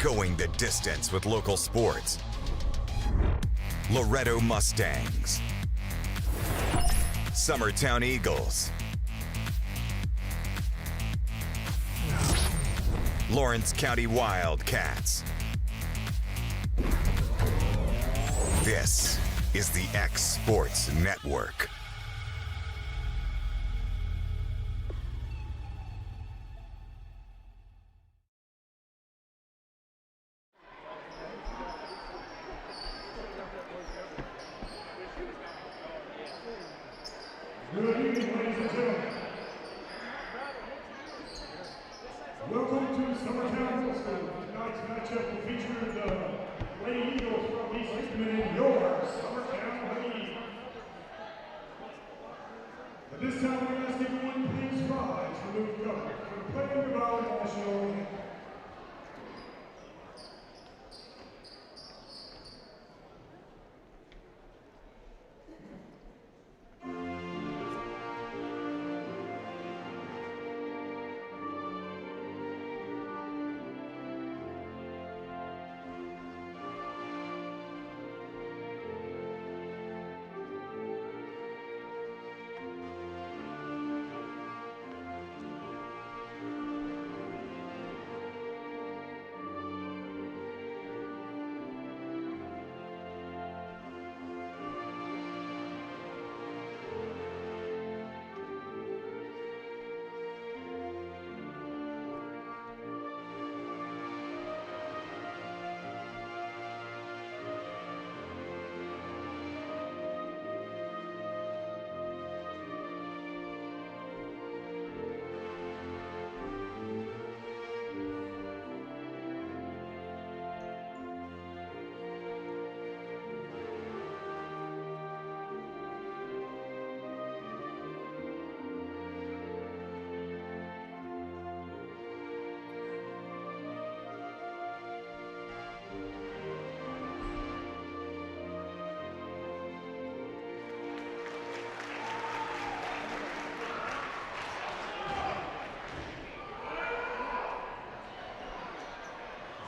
going the distance with local sports. Loretto Mustangs, Summertown Eagles, Lawrence County Wildcats. This is the X Sports Network. Good evening, ladies and gentlemen. Welcome to Summertown Middle School. Tonight's matchup will feature the Lady Eagles from East Hickman and your Summertown Lady. At this time, we're going to ask everyone please rise to remove cover for the playing of our national anthem.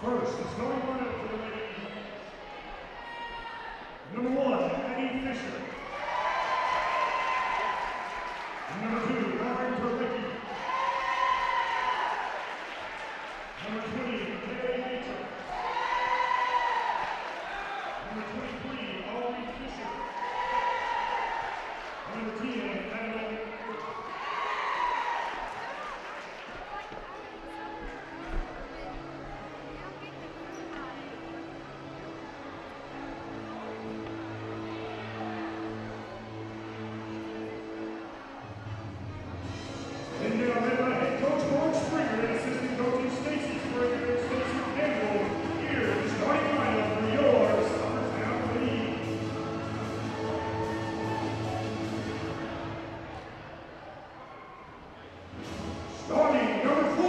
First, the starting lineup for the Lady Eagles. Number 1, Addie Fisher. Number 2, Lauren Terlicki. Number 20, Kay Nature. Number 23, Aubrey Fisher. Number 10, Madeline. And now led by head coach Mark Springer and assistant coaches Stacy Springer and Stacy Campbell. Here is the starting lineup for your Summertown League. Starting number 4,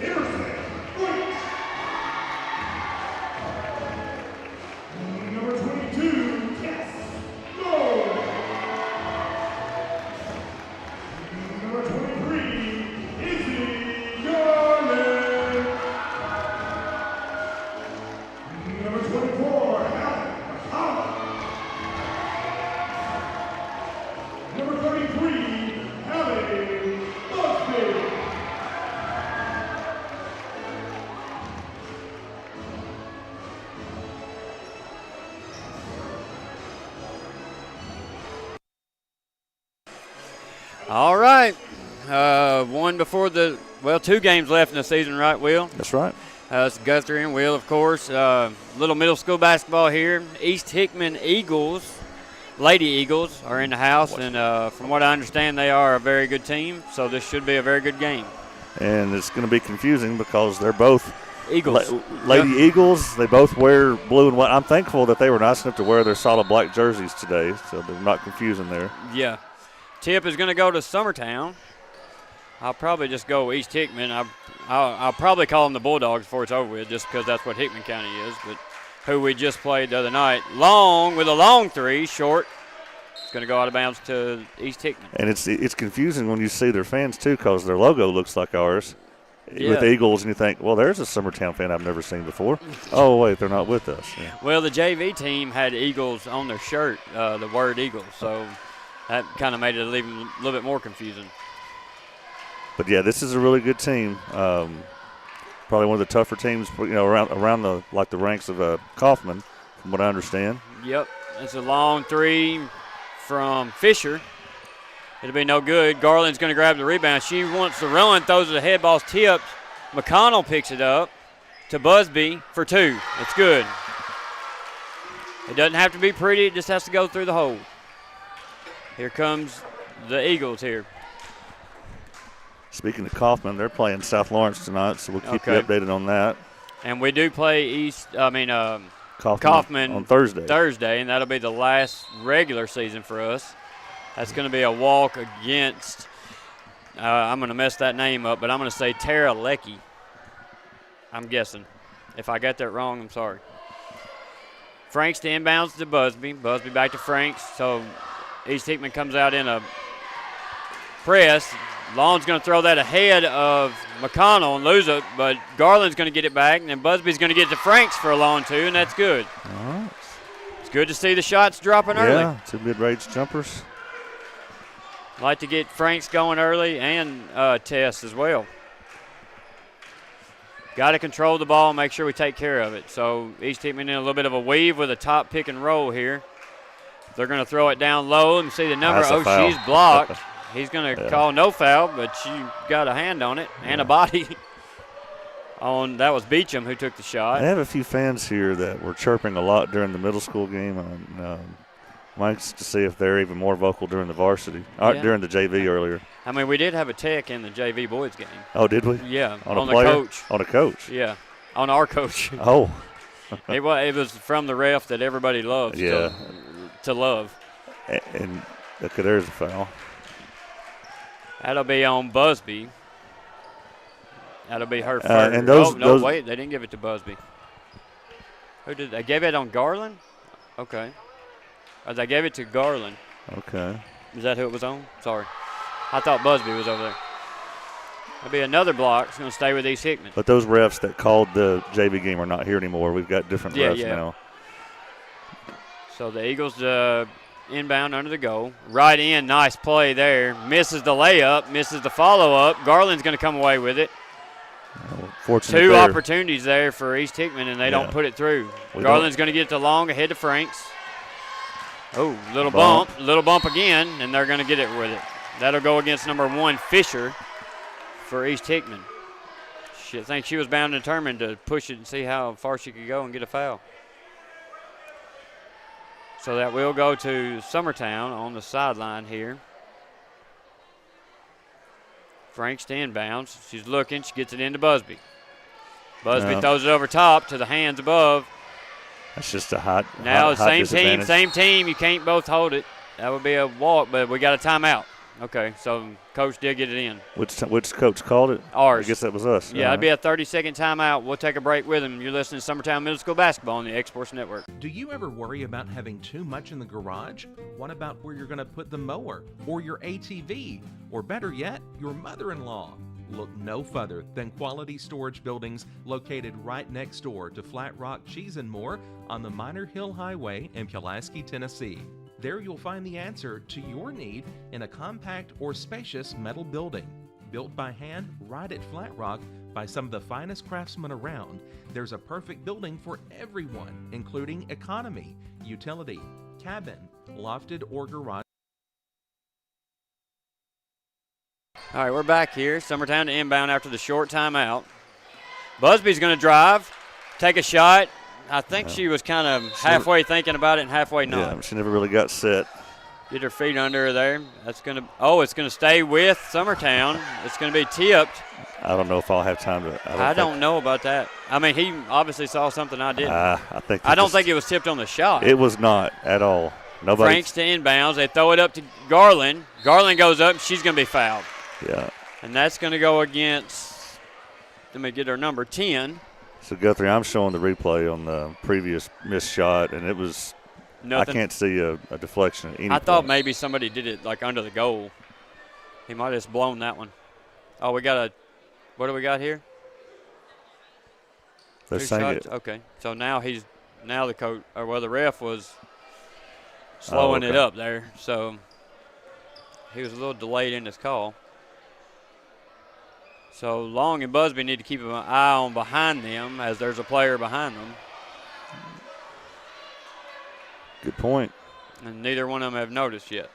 Emerson White. Number 22, Tess Gold. Number 23, Izzy Garland. Number 24, Helen McConnell. Number 33, Hallie Busby. All right. One before two games left in the season, right, Will? That's right. It's Guthrie and Will, of course. Little middle school basketball here. East Hickman Eagles, Lady Eagles, are in the house, and from what I understand, they are a very good team, so this should be a very good game. And it's going to be confusing because they're both Eagles. Lady Eagles. They both wear blue and white. I'm thankful that they were nice enough to wear their solid black jerseys today, so they're not confusing there. Yeah. Tip is going to go to Summertown. I'll probably just go East Hickman. I'll probably call them the Bulldogs before it's over with, just because that's what Hickman County is. But who we just played the other night, long with a long three, short. It's going to go out of bounds to East Hickman. And it's confusing when you see their fans too, because their logo looks like ours. with Eagles, and you think, well, there's a Summertown fan I've never seen before. Oh, wait, they're not with us. Yeah. Well, the JV team had Eagles on their shirt, the word Eagles, so that kind of made it even a little bit more confusing. But, yeah, this is a really good team. Probably one of the tougher teams, around the ranks of Kaufman, from what I understand. Yep, it's a long three from Fisher. It'll be no good. Garland's going to grab the rebound. She wants to run, throws it ahead, ball's tipped. McConnell picks it up to Busby for 2. It's good. It doesn't have to be pretty. It just has to go through the hole. Here comes the Eagles here. Speaking of Kaufman, they're playing South Lawrence tonight, so we'll keep you updated on that. And we do play Kaufman on Thursday. And that'll be the last regular season for us. That's going to be a walk against, I'm going to mess that name up, but I'm going to say Tara Lecky. I'm guessing. If I got that wrong, I'm sorry. Franks to inbounds to Busby. Busby back to Franks. So East Hickman comes out in a press. Long's going to throw that ahead of McConnell and lose it, but Garland's going to get it back, and then Busby's going to get to Franks for a long 2, and that's good. All right. It's good to see the shots dropping early. Yeah, 2 mid-range jumpers. Like to get Franks going early and Tess as well. Got to control the ball and make sure we take care of it. So East Hickman in a little bit of a weave with a top pick and roll here. They're going to throw it down low and see the number. Foul. She's blocked. He's going to call no foul, but she got a hand on it and a body. That was Beecham who took the shot. I have a few fans here that were chirping a lot during the middle school game. Mike's to see if they're even more vocal during the varsity, during the JV earlier. I mean, we did have a tech in the JV boys game. Oh, did we? Yeah, on the coach. On a coach? Yeah, on our coach. Oh. It was from the ref that everybody loves to love. And okay, there's a foul. That'll be on Busby. That'll be her first. And wait, they didn't give it to Busby. Who did they gave it on Garland? Okay. They gave it to Garland. Okay. Is that who it was on? Sorry. I thought Busby was over there. That'll be another block. It's going to stay with East Hickman. But those refs that called the JV game are not here anymore. We've got different refs now. So the Eagles inbound under the goal. Right in, nice play there. Misses the layup, misses the follow-up. Garland's going to come away with it. Fortunate 2 there. opportunities there for East Hickman, and they don't put it through. Garland's going to get it to long ahead to Franks. Oh, little bump again, and they're going to get it with it. That'll go against number 1, Fisher, for East Hickman. I think she was bound and determined to push it and see how far she could go and get a foul. So that will go to Summertown on the sideline here. Franks to inbounds. She's looking. She gets it into Busby. Busby throws it over top to the hands above. That's just a hot. Now, hot same team. You can't both hold it. That would be a walk, but we got a timeout. Okay, so coach did get it in. Which coach called it? Ours. I guess that was us. Yeah, it'd be a 30-second timeout. We'll take a break with him. You're listening to Summertown Middle School Basketball on the X-Sports Network. Do you ever worry about having too much in the garage? What about where you're going to put the mower or your ATV? Or better yet, your mother-in-law? Look no further than Quality Storage Buildings located right next door to Flat Rock Cheese and More on the Minor Hill Highway in Pulaski, Tennessee. There you'll find the answer to your need in a compact or spacious metal building. Built by hand right at Flat Rock by some of the finest craftsmen around, there's a perfect building for everyone, including economy, utility, cabin, lofted or garage. All right, we're back here. Summertown to inbound after the short timeout. Busby's going to drive, take a shot. I think she was kind of halfway thinking about it and halfway not. Yeah, she never really got set. Get her feet under her there. That's going to. It's going to stay with Summertown. It's going to be tipped. I don't know if I'll have time to. I don't know about that. I mean, he obviously saw something I didn't. I don't think it was tipped on the shot. It was not at all. Nobody. Franks to inbounds. They throw it up to Garland. Garland goes up. She's going to be fouled. Yeah. And that's going to go against. Let me get her number 10. So, Guthrie, I'm showing the replay on the previous missed shot, and it was nothing. I can't see a deflection at any I thought point. maybe somebody did it, like, under the goal. He might have just blown that one. Oh, we got what do we got here? They're 2 saying shots? it. Okay. So now the coach, or well, the ref was slowing it up there. So he was a little delayed in his call. So Long and Busby need to keep an eye on behind them as there's a player behind them. Good point. And neither one of them have noticed yet.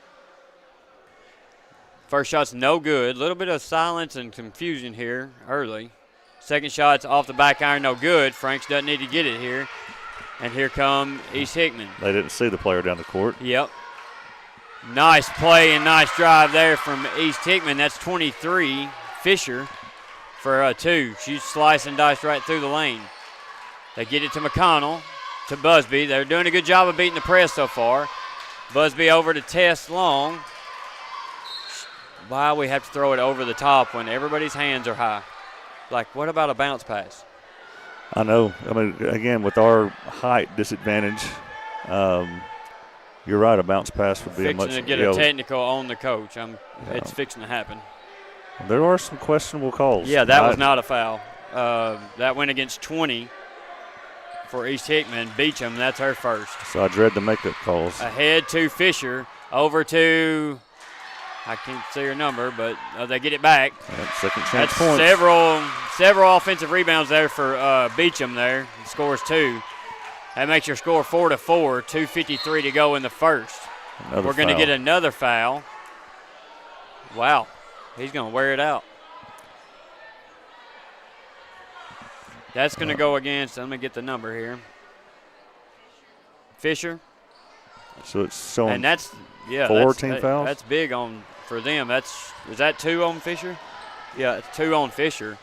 First shot's no good. A little bit of silence and confusion here early. Second shot's off the back iron, no good. Franks doesn't need to get it here. And here come East Hickman. They didn't see the player down the court. Yep. Nice play and nice drive there from East Hickman. That's 23, Fisher, for a 2. She's slicing and diced right through the lane. They get it to McConnell, to Busby. They're doing a good job of beating the press so far. Busby over to Tess Long. Why we have to throw it over the top when everybody's hands are high? Like, what about a bounce pass? I know. I mean, again, with our height disadvantage, you're right. A bounce pass would be a much. Fixing to get a technical on the coach. It's fixing to happen. There are some questionable calls. Yeah, that was not a foul. That went against 20 for East Hickman. Beecham, that's her first. So I dread the makeup calls. Ahead to Fisher. Over to, I can't see her number, but they get it back. Second chance That's points. several offensive rebounds there for Beecham there. He scores 2. That makes your score 4-4, 2:53 to go in the first. We're going to get another foul. Wow. He's going to wear it out. That's going to go against, let me get the number here. Fisher. So it's showing and that's, yeah, 4 team fouls? That's big for them. Is that 2 on Fisher? Yeah, it's 2 on Fisher.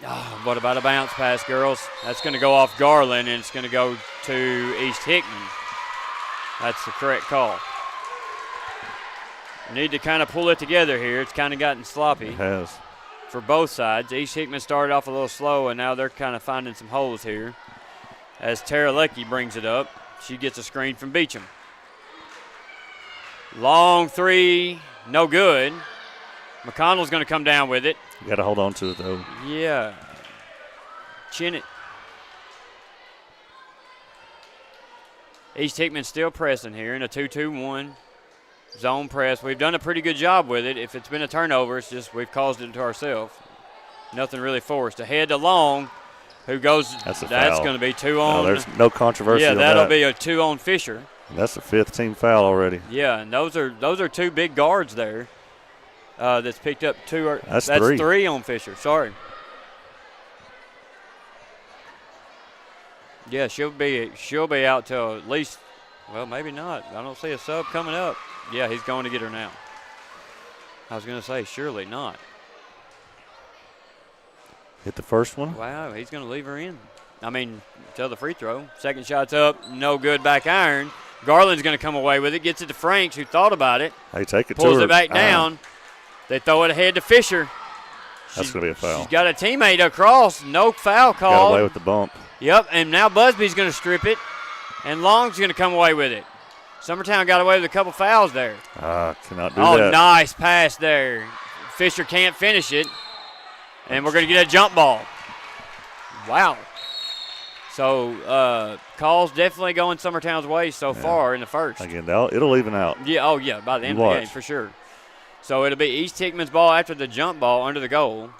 Oh, what about a bounce pass, girls? That's going to go off Garland, and it's going to go to East Hickman. That's the correct call. Need to kind of pull it together here. It's kind of gotten sloppy. It has. For both sides. East Hickman started off a little slow, and now they're kind of finding some holes here. As Tara Lecky brings it up, she gets a screen from Beecham. Long 3, no good. McConnell's going to come down with it. You got to hold on to it, though. Yeah. Chin it. East Hickman still pressing here in a 2-2-1 zone press. We've done a pretty good job with it. If it's been a turnover, it's just we've caused it to ourselves. Nothing really forced. Ahead to Long, who goes. That's a That's foul. going to be 2 on. No, there's no controversy. Yeah, on that'll that. be a 2 on Fisher. That's the 5th team foul already. Yeah, and those are 2 big guards there. That's picked up 2. That's 3. 3 on Fisher. Sorry. Yeah, she'll be out till at least. Well, maybe not. I don't see a sub coming up. Yeah, he's going to get her now. I was going to say surely not. Hit the first one. Wow, he's going to leave her in. I mean, till the free throw. Second shot's up, no good, back iron. Garland's going to come away with it, gets it to Franks, who thought about it. Hey, take it to pulls her. it back down. They throw it ahead to Fisher. That's going to be a foul. She's got a teammate across. No foul call. Got away with the bump. Yep, and now Busby's going to strip it, and Long's going to come away with it. Summertown got away with a couple fouls there. Cannot do Oh, that. nice pass there. Fisher can't finish it, and we're going to get a jump ball. Wow. So calls definitely going Summertown's way so far in the first. Again, it'll even out. Yeah, oh, yeah, by the end of the game for sure. So it'll be East Hickman's ball after the jump ball under the goal.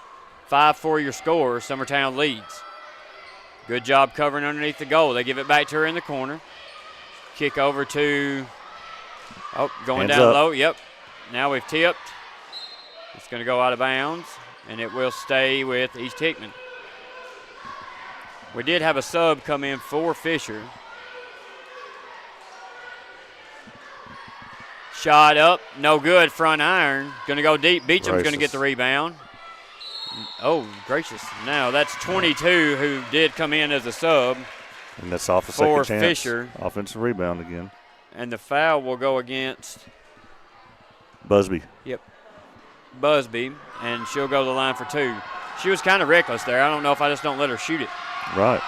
5-4 your score. Summertown leads. Good job covering underneath the goal. They give it back to her in the corner. Kick over to, going Hands down up. low. Yep. Now we've tipped. It's going to go out of bounds, and it will stay with East Hickman. We did have a sub come in for Fisher. Shot up, no good, front iron. Going to go deep. Beecham's going to get the rebound. Oh, gracious. Now that's 22 who did come in as a sub. And that's off a for second chance. Fisher. Offensive rebound again. And the foul will go against Busby. Yep. Busby, and she'll go to the line for 2. She was kind of reckless there. I don't know if I just don't let her shoot it. Right.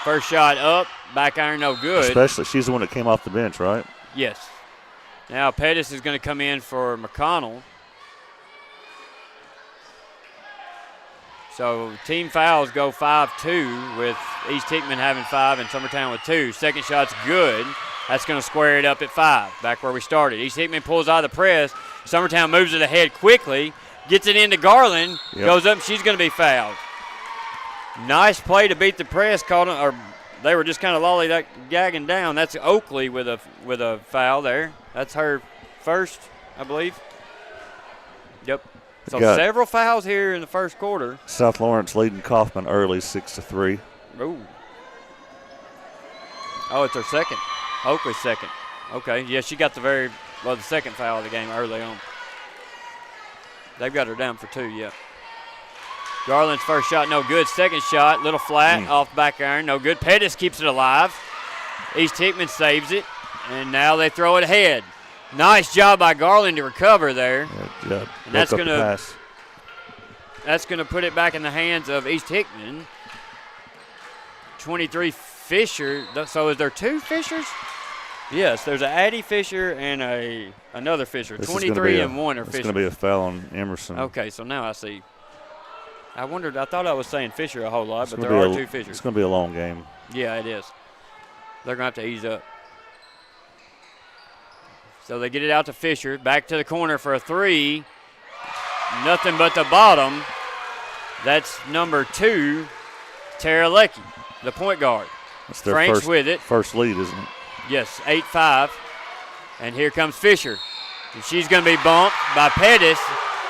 First shot up, back iron no good. Especially, she's the one that came off the bench, right? Yes. Now Pettis is going to come in for McConnell. So team fouls go 5-2 with East Hickman having 5 and Summertown with 2. Second shot's good. That's going to square it up at 5, back where we started. East Hickman pulls out of the press. Summertown moves it ahead quickly, gets it into Garland, goes up, and she's going to be fouled. Nice play to beat the press. They were just kind of lollygagging down. That's Oakley with a foul there. That's her first, I believe. Yep. So several fouls here in the first quarter. South Lawrence leading Kaufman early, 6-3. Ooh. Oh, it's her second. Oakley's second. Okay, yeah, she got the second foul of the game early on. They've got her down for 2, yeah. Garland's first shot, no good. Second shot, little flat, off back iron, no good. Pettis keeps it alive. East Hickman saves it, and now they throw it ahead. Nice job by Garland to recover there. Yeah, and that's gonna put it back in the hands of East Hickman. 23 Fisher. So is there 2 Fishers? Yes, there's an Addie Fisher and another Fisher. 23 and 1 are Fisher. It's going to be a foul on Emerson. Okay, so now I see. I thought I was saying Fisher a whole lot, but there are 2 Fishers. It's going to be a long game. Yeah, it is. They're going to have to ease up. So they get it out to Fisher. Back to the corner for a 3. Nothing but the bottom. That's number 2, Tara Lecky, the point guard. That's their French with it. First lead, isn't it? Yes, 8-5. And here comes Fisher. And she's going to be bumped by Pettis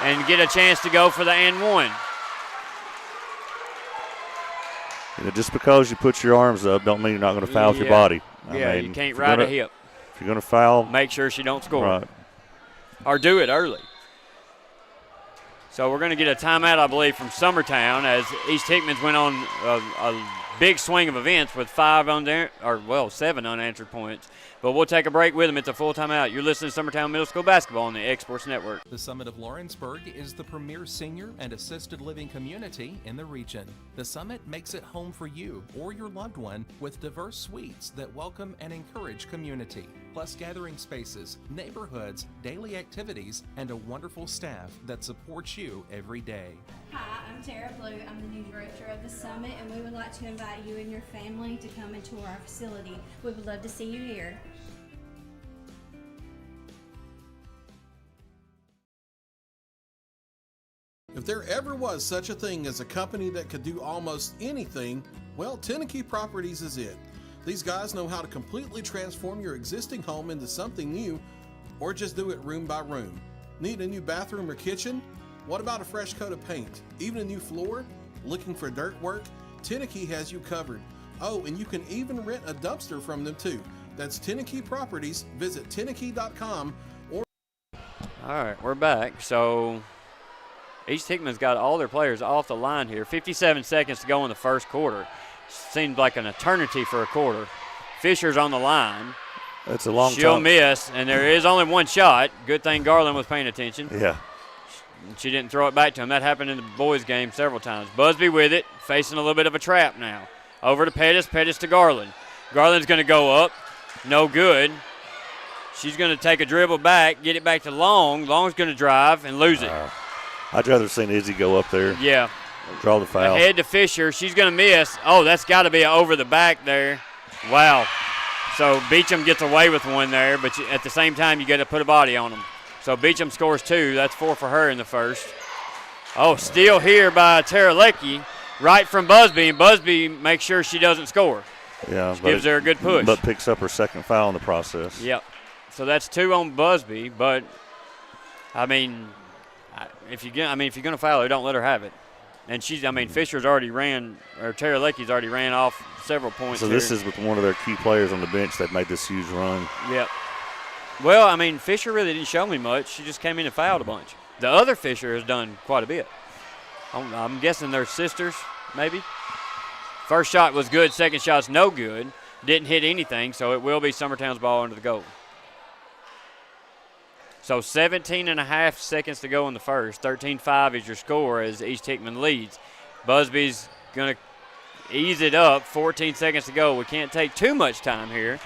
and get a chance to go for the and 1. Just because you put your arms up don't mean you're not going to foul with your body. You can't ride a hip. If you're going to foul, make sure she don't score. Right. Or do it early. So we're going to get a timeout, I believe, from Summertown as East Hickman's went on a big swing of events with 7 unanswered points. But we'll take a break with them. It's a full timeout. You're listening to Summertown Middle School Basketball on the Exports Network. The Summit of Lawrenceburg is the premier senior and assisted living community in the region. The Summit makes it home for you or your loved one with diverse suites that welcome and encourage community, plus gathering spaces, neighborhoods, daily activities, and a wonderful staff that supports you every day. Hi, I'm Tara Blue. I'm the new director of the Summit, and we would like to invite you and your family to come and tour our facility. We would love to see you here. If there ever was such a thing as a company that could do almost anything, well, Tenneke Properties is it. These guys know how to completely transform your existing home into something new, or just do it room by room. Need a new bathroom or kitchen? What about a fresh coat of paint? Even a new floor? Looking for dirt work? Tenneke has you covered. Oh, and you can even rent a dumpster from them too. That's Tenneke Properties. Visit Tenneke.com or. All right, we're back. So East Hickman's got all their players off the line here. 57 seconds to go in the first quarter. Seemed like an eternity for a quarter. Fisher's on the line. It's a long She'll time. miss, and there is only one shot. Good thing Garland was paying attention. Yeah. She didn't throw it back to him. That happened in the boys' game several times. Busby with it, facing a little bit of a trap now. Over to Pettis, Pettis to Garland. Garland's going to go up. No good. She's going to take a dribble back, get it back to Long. Long's going to drive and lose it. I'd rather have seen Izzy go up there. Yeah. Draw the foul. Ahead to Fisher. She's going to miss. Oh, that's got to be over the back there. Wow. So Beecham gets away with one there, but at the same time, you got to put a body on them. So Beecham scores 2. That's 4 for her in the first. Oh, steal here by Tara Lecky, right from Busby, and Busby makes sure she doesn't score. Yeah, gives her a good push. But picks up her second foul in the process. Yep. So that's 2 on Busby, but I mean, if you're going to foul her, don't let her have it. And Fisher's already ran, or Tara Lecky's already ran off several points. So this is with one of their key players on the bench that made this huge run. Yep. Well, Fisher really didn't show me much. She just came in and fouled a bunch. The other Fisher has done quite a bit. I'm guessing they're sisters, maybe. First shot was good. Second shot's no good. Didn't hit anything, so it will be Summertown's ball under the goal. So 17 and a half seconds to go in the first. 13-5 is your score as East Hickman leads. Busby's going to ease it up. 14 seconds to go. We can't take too much time here.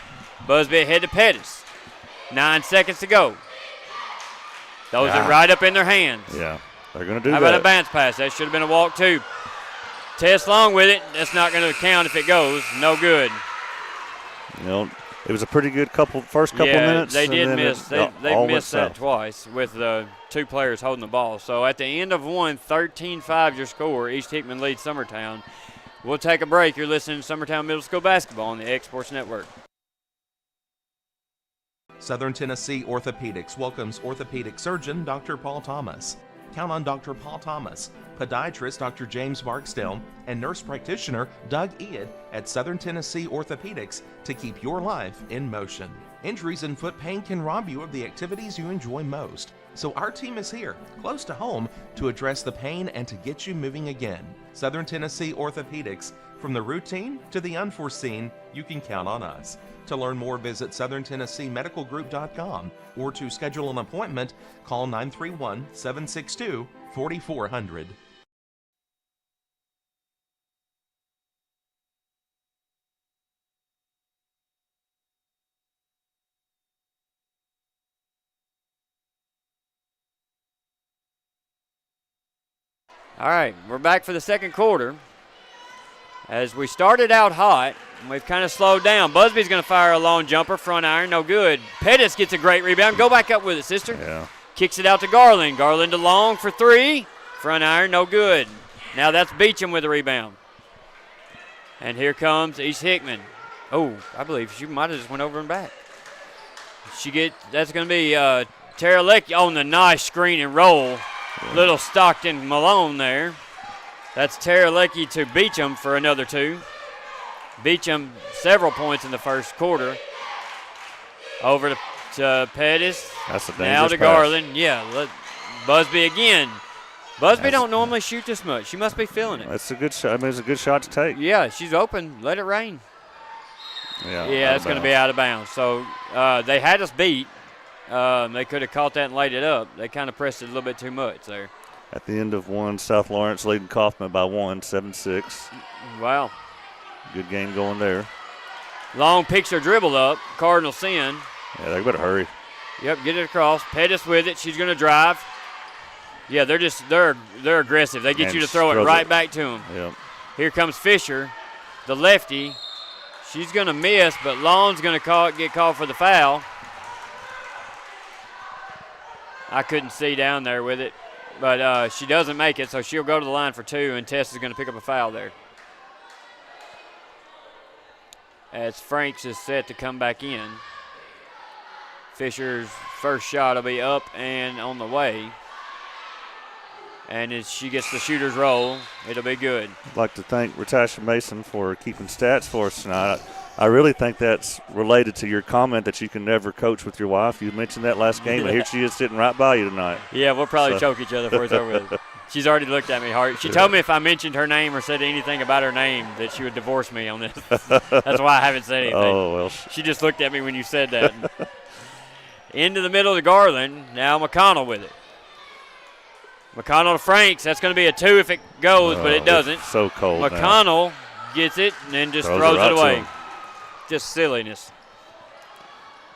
Busby ahead to Pettis. 9 seconds to go. Throws it right up in their hands. Yeah, they're going to do that. How about a bounce pass? That should have been a walk too. Tess Long with it. That's not going to count if it goes. No good. You know, it was a pretty good first couple Yeah, minutes. they did and then miss. They missed that twice with two players holding the ball. So at the end of one, 13-5 your score. East Hickman leads Summertown. We'll take a break. You're listening to Summertown Middle School basketball on the X Sports Network. Southern Tennessee Orthopedics welcomes orthopedic surgeon Dr. Paul Thomas. Count on Dr. Paul Thomas, podiatrist Dr. James Barksdale, and nurse practitioner Doug Ead at Southern Tennessee Orthopedics to keep your life in motion. Injuries and foot pain can rob you of the activities you enjoy most. So our team is here, close to home, to address the pain and to get you moving again. Southern Tennessee Orthopedics, from the routine to the unforeseen, you can count on us. To learn more, visit SouthernTennesseeMedicalGroup.com or to schedule an appointment, call 931-762-4400. All right, we're back for the second quarter. As we started out hot, we've kind of slowed down. Busby's going to fire a long jumper, front iron, no good. Pettis gets a great rebound. Go back up with it, sister. Yeah. Kicks it out to Garland. Garland to Long for three. Front iron, no good. Now that's Beecham with the rebound. And here comes East Hickman. Oh, I believe she might have just went over and back. That's going to be Tara Lecky on the nice screen and roll. Little Stockton Malone there. That's Tara Lecky to Beecham for another two. Beecham several points in the first quarter. Over to Pettis. That's a dangerous now to pass. Garland. Yeah, Busby again. Busby don't normally shoot this much. She must be feeling it. That's a good shot. I mean, it's a good shot to take. Yeah, she's open. Let it rain. Yeah, it's going to be out of bounds. So they had us beat. They could have caught that and laid it up. They kind of pressed it a little bit too much there. At the end of one, South Lawrence leading Kaufman by 7-6. Wow. Good game going there. Long picks her dribble up. Cardinal sin. Yeah, they better hurry. Yep, get it across. Pettis with it. She's going to drive. Yeah, they're aggressive. They get And you to throw it right back to them. Yep. Here comes Fisher, the lefty. She's going to miss, but Long's going to get called for the foul. I couldn't see down there with it, but she doesn't make it, so she'll go to the line for two, and Tess is going to pick up a foul there. As Franks is set to come back in. Fisher's first shot will be up and on the way. And as she gets the shooter's roll, it'll be good. I'd like to thank Ratasha Mason for keeping stats for us tonight. I really think that's related to your comment that you can never coach with your wife. You mentioned that last game, and here she is sitting right by you tonight. Yeah, we'll probably choke each other before it's over with. She's already looked at me hard. She told me if I mentioned her name or said anything about her name that she would divorce me on this. That's why I haven't said anything. Oh, well. She just looked at me when you said that. Into the middle of Garland. Now McConnell with it. McConnell to Franks. That's going to be a two if it goes, but it doesn't. It's so cold McConnell gets it and then just throws it away. Just silliness.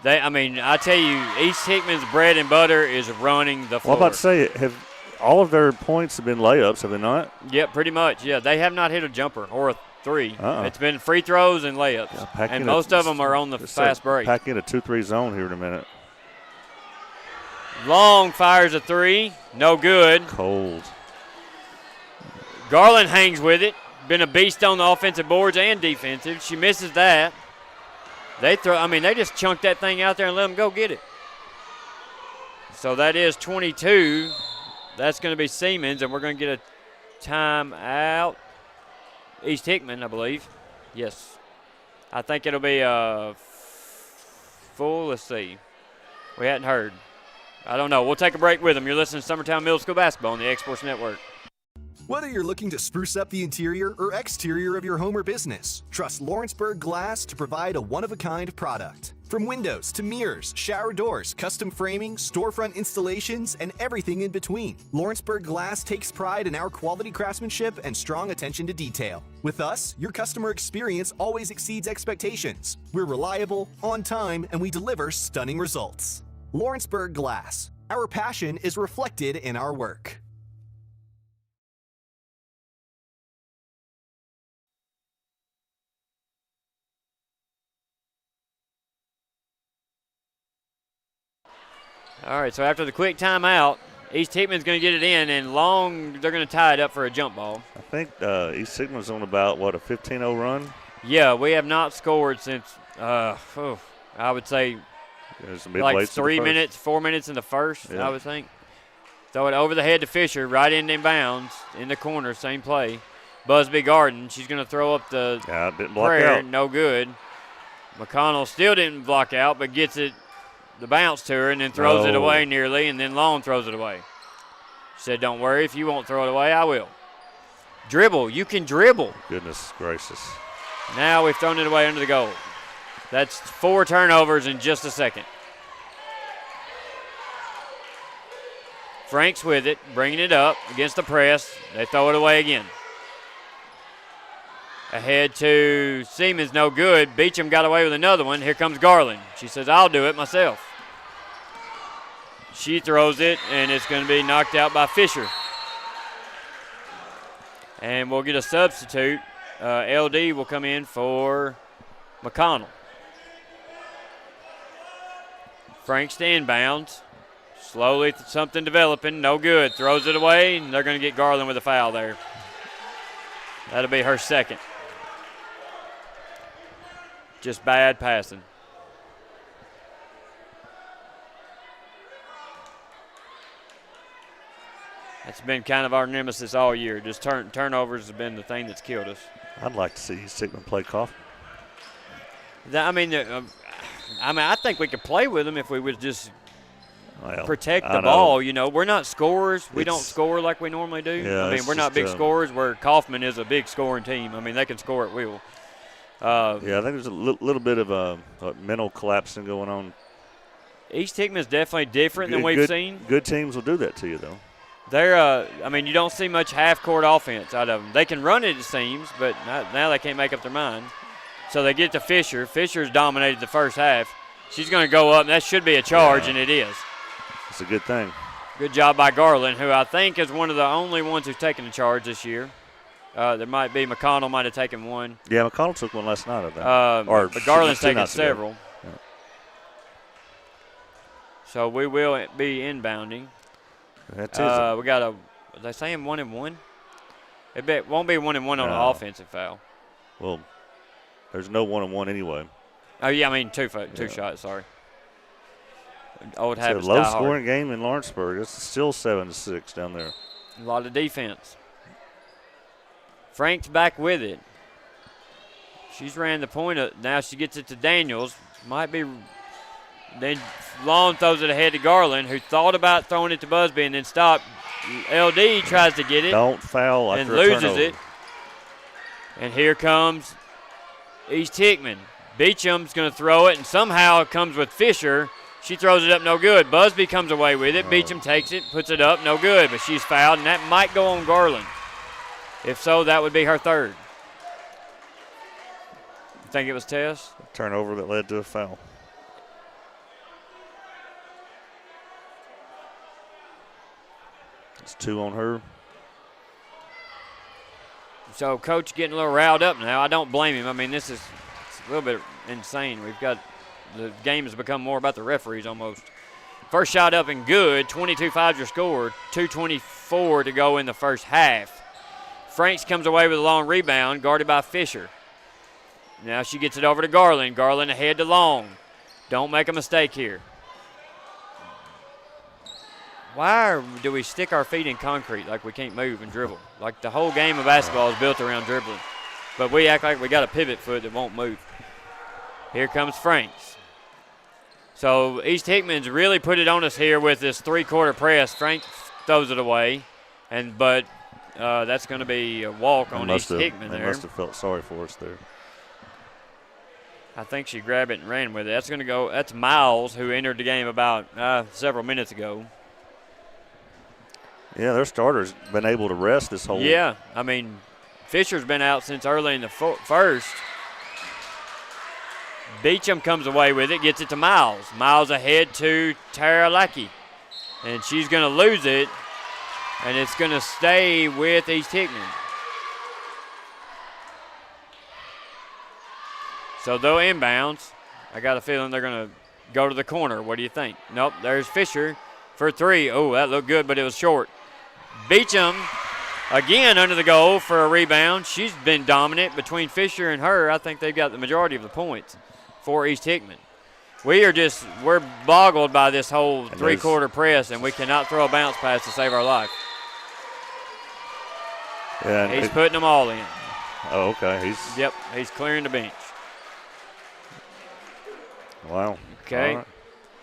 I tell you, East Hickman's bread and butter is running the floor. Well, I'm about to say, have all of their points have been layups, have they not? Yep, pretty much. Yeah, they have not hit a jumper or a three. It's been free throws and layups, and most of them are on the fast break. Pack in a 2-3 zone here in a minute. Long fires a three, no good. Cold. Garland hangs with it. Been a beast on the offensive boards and defensive. She misses that. They just chunked that thing out there and let them go get it. So that is 22. That's going to be Siemens, and we're going to get a timeout. East Hickman, I believe. Yes. I think it'll be full. Let's see. We hadn't heard. I don't know. We'll take a break with them. You're listening to Summertown Middle School Basketball on the X Sports Network. Whether you're looking to spruce up the interior or exterior of your home or business, trust Lawrenceburg Glass to provide a one-of-a-kind product. From windows to mirrors, shower doors, custom framing, storefront installations, and everything in between, Lawrenceburg Glass takes pride in our quality craftsmanship and strong attention to detail. With us, your customer experience always exceeds expectations. We're reliable, on time, and we deliver stunning results. Lawrenceburg Glass. Our passion is reflected in our work. All right, so after the quick timeout, East Hickman's going to get it in, and Long, they're going to tie it up for a jump ball. I think East Hickman's on about, what, a 15-0 run? Yeah, we have not scored since, I would say, like 3 minutes, 4 minutes in the first, I would think. Throw it over the head to Fisher, right in bounds, in the corner, same play. Busby Garden, she's going to throw up the didn't block prayer, out. no good. McConnell still didn't block out, but gets it, the bounce to her, and then throws it away nearly, and then Long throws it away. She said, don't worry, if you won't throw it away, I will. Dribble, you can dribble. Goodness gracious. Now we've thrown it away under the goal. That's 4 turnovers in just a second. Franks with it, bringing it up against the press. They throw it away again. Ahead to Siemens, no good. Beecham got away with another one. Here comes Garland. She says, I'll do it myself. She throws it, and it's going to be knocked out by Fisher. And we'll get a substitute. LD will come in for McConnell. Franks to inbounds. Slowly something developing, no good. Throws it away, and they're going to get Garland with a foul there. That'll be her second. Just bad passing. That's been kind of our nemesis all year. Just turnovers have been the thing that's killed us. I'd like to see Hickman play Kaufman. I think we could play with them if we would just protect the know. ball. You know, we're not scorers. We don't score like we normally do. Yeah, we're not big scorers, where Kaufman is a big scoring team. I mean, they can score at will. I think there's a little bit of a mental collapsing going on. East Hickman is definitely different than we've seen. Good teams will do that to you, though. They're, you don't see much half-court offense out of them. They can run it seems, but now they can't make up their mind. So they get to Fisher. Fisher's dominated the first half. She's going to go up, and that should be a charge, and it is. It's a good thing. Good job by Garland, who I think is one of the only ones who's taken a charge this year. There might be McConnell might have taken one. Yeah, McConnell took one last night, I think. But Garland's taken several. Yeah. So we will be inbounding. That's we got are they saying 1-1? It won't be 1-1 on an offensive foul. Well, there's no 1-1 anyway. Oh, yeah, two shots, sorry. Old It's habits a die low-scoring hard. game in Lawrenceburg. It's still 7-6 down there. A lot of defense. Frank's back with it. She's ran the point. Now she gets it to Daniels. Might be. Then Long throws it ahead to Garland, who thought about throwing it to Busby and then stopped. LD tries to get it. Don't foul and after a loses turnover. it. And here comes East Hickman. Beecham's going to throw it, and somehow it comes with Fisher. She throws it up, no good. Busby comes away with it. Beecham takes it, puts it up, no good. But she's fouled, and that might go on Garland. If so, that would be her third. You think it was Tess? Turnover that led to a foul. It's 2 on her. So Coach getting a little riled up now. I don't blame him. This is a little bit insane. The game has become more about the referees almost. First shot up and good. 22-5 your score. 2:24 to go in the first half. Franks comes away with a long rebound, guarded by Fisher. Now she gets it over to Garland. Garland ahead to Long. Don't make a mistake here. Why do we stick our feet in concrete like we can't move and dribble? Like the whole game of basketball is built around dribbling. But we act like we got a pivot foot that won't move. Here comes Franks. So East Hickman's really put it on us here with this three-quarter press. Franks throws it away, but that's going to be a walk on East Hickman there. They must have felt sorry for us there. I think she grabbed it and ran with it. That's Miles, who entered the game about several minutes ago. Yeah, their starter's been able to rest this whole. Yeah, Fisher's been out since early in the first. Beecham comes away with it, gets it to Miles. Miles ahead to Tara Lackey. And she's going to lose it, and it's going to stay with East Hickman. So they'll inbounds. I got a feeling they're going to go to the corner. What do you think? Nope, there's Fisher for 3. Oh, that looked good, but it was short. Beecham again under the goal for a rebound. She's been dominant. Between Fisher and her, I think they've got the majority of the points for East Hickman. We're boggled by this whole three-quarter press, and we cannot throw a bounce pass to save our life. Yeah, he's putting them all in. Oh, okay. He's clearing the bench. Wow. Okay.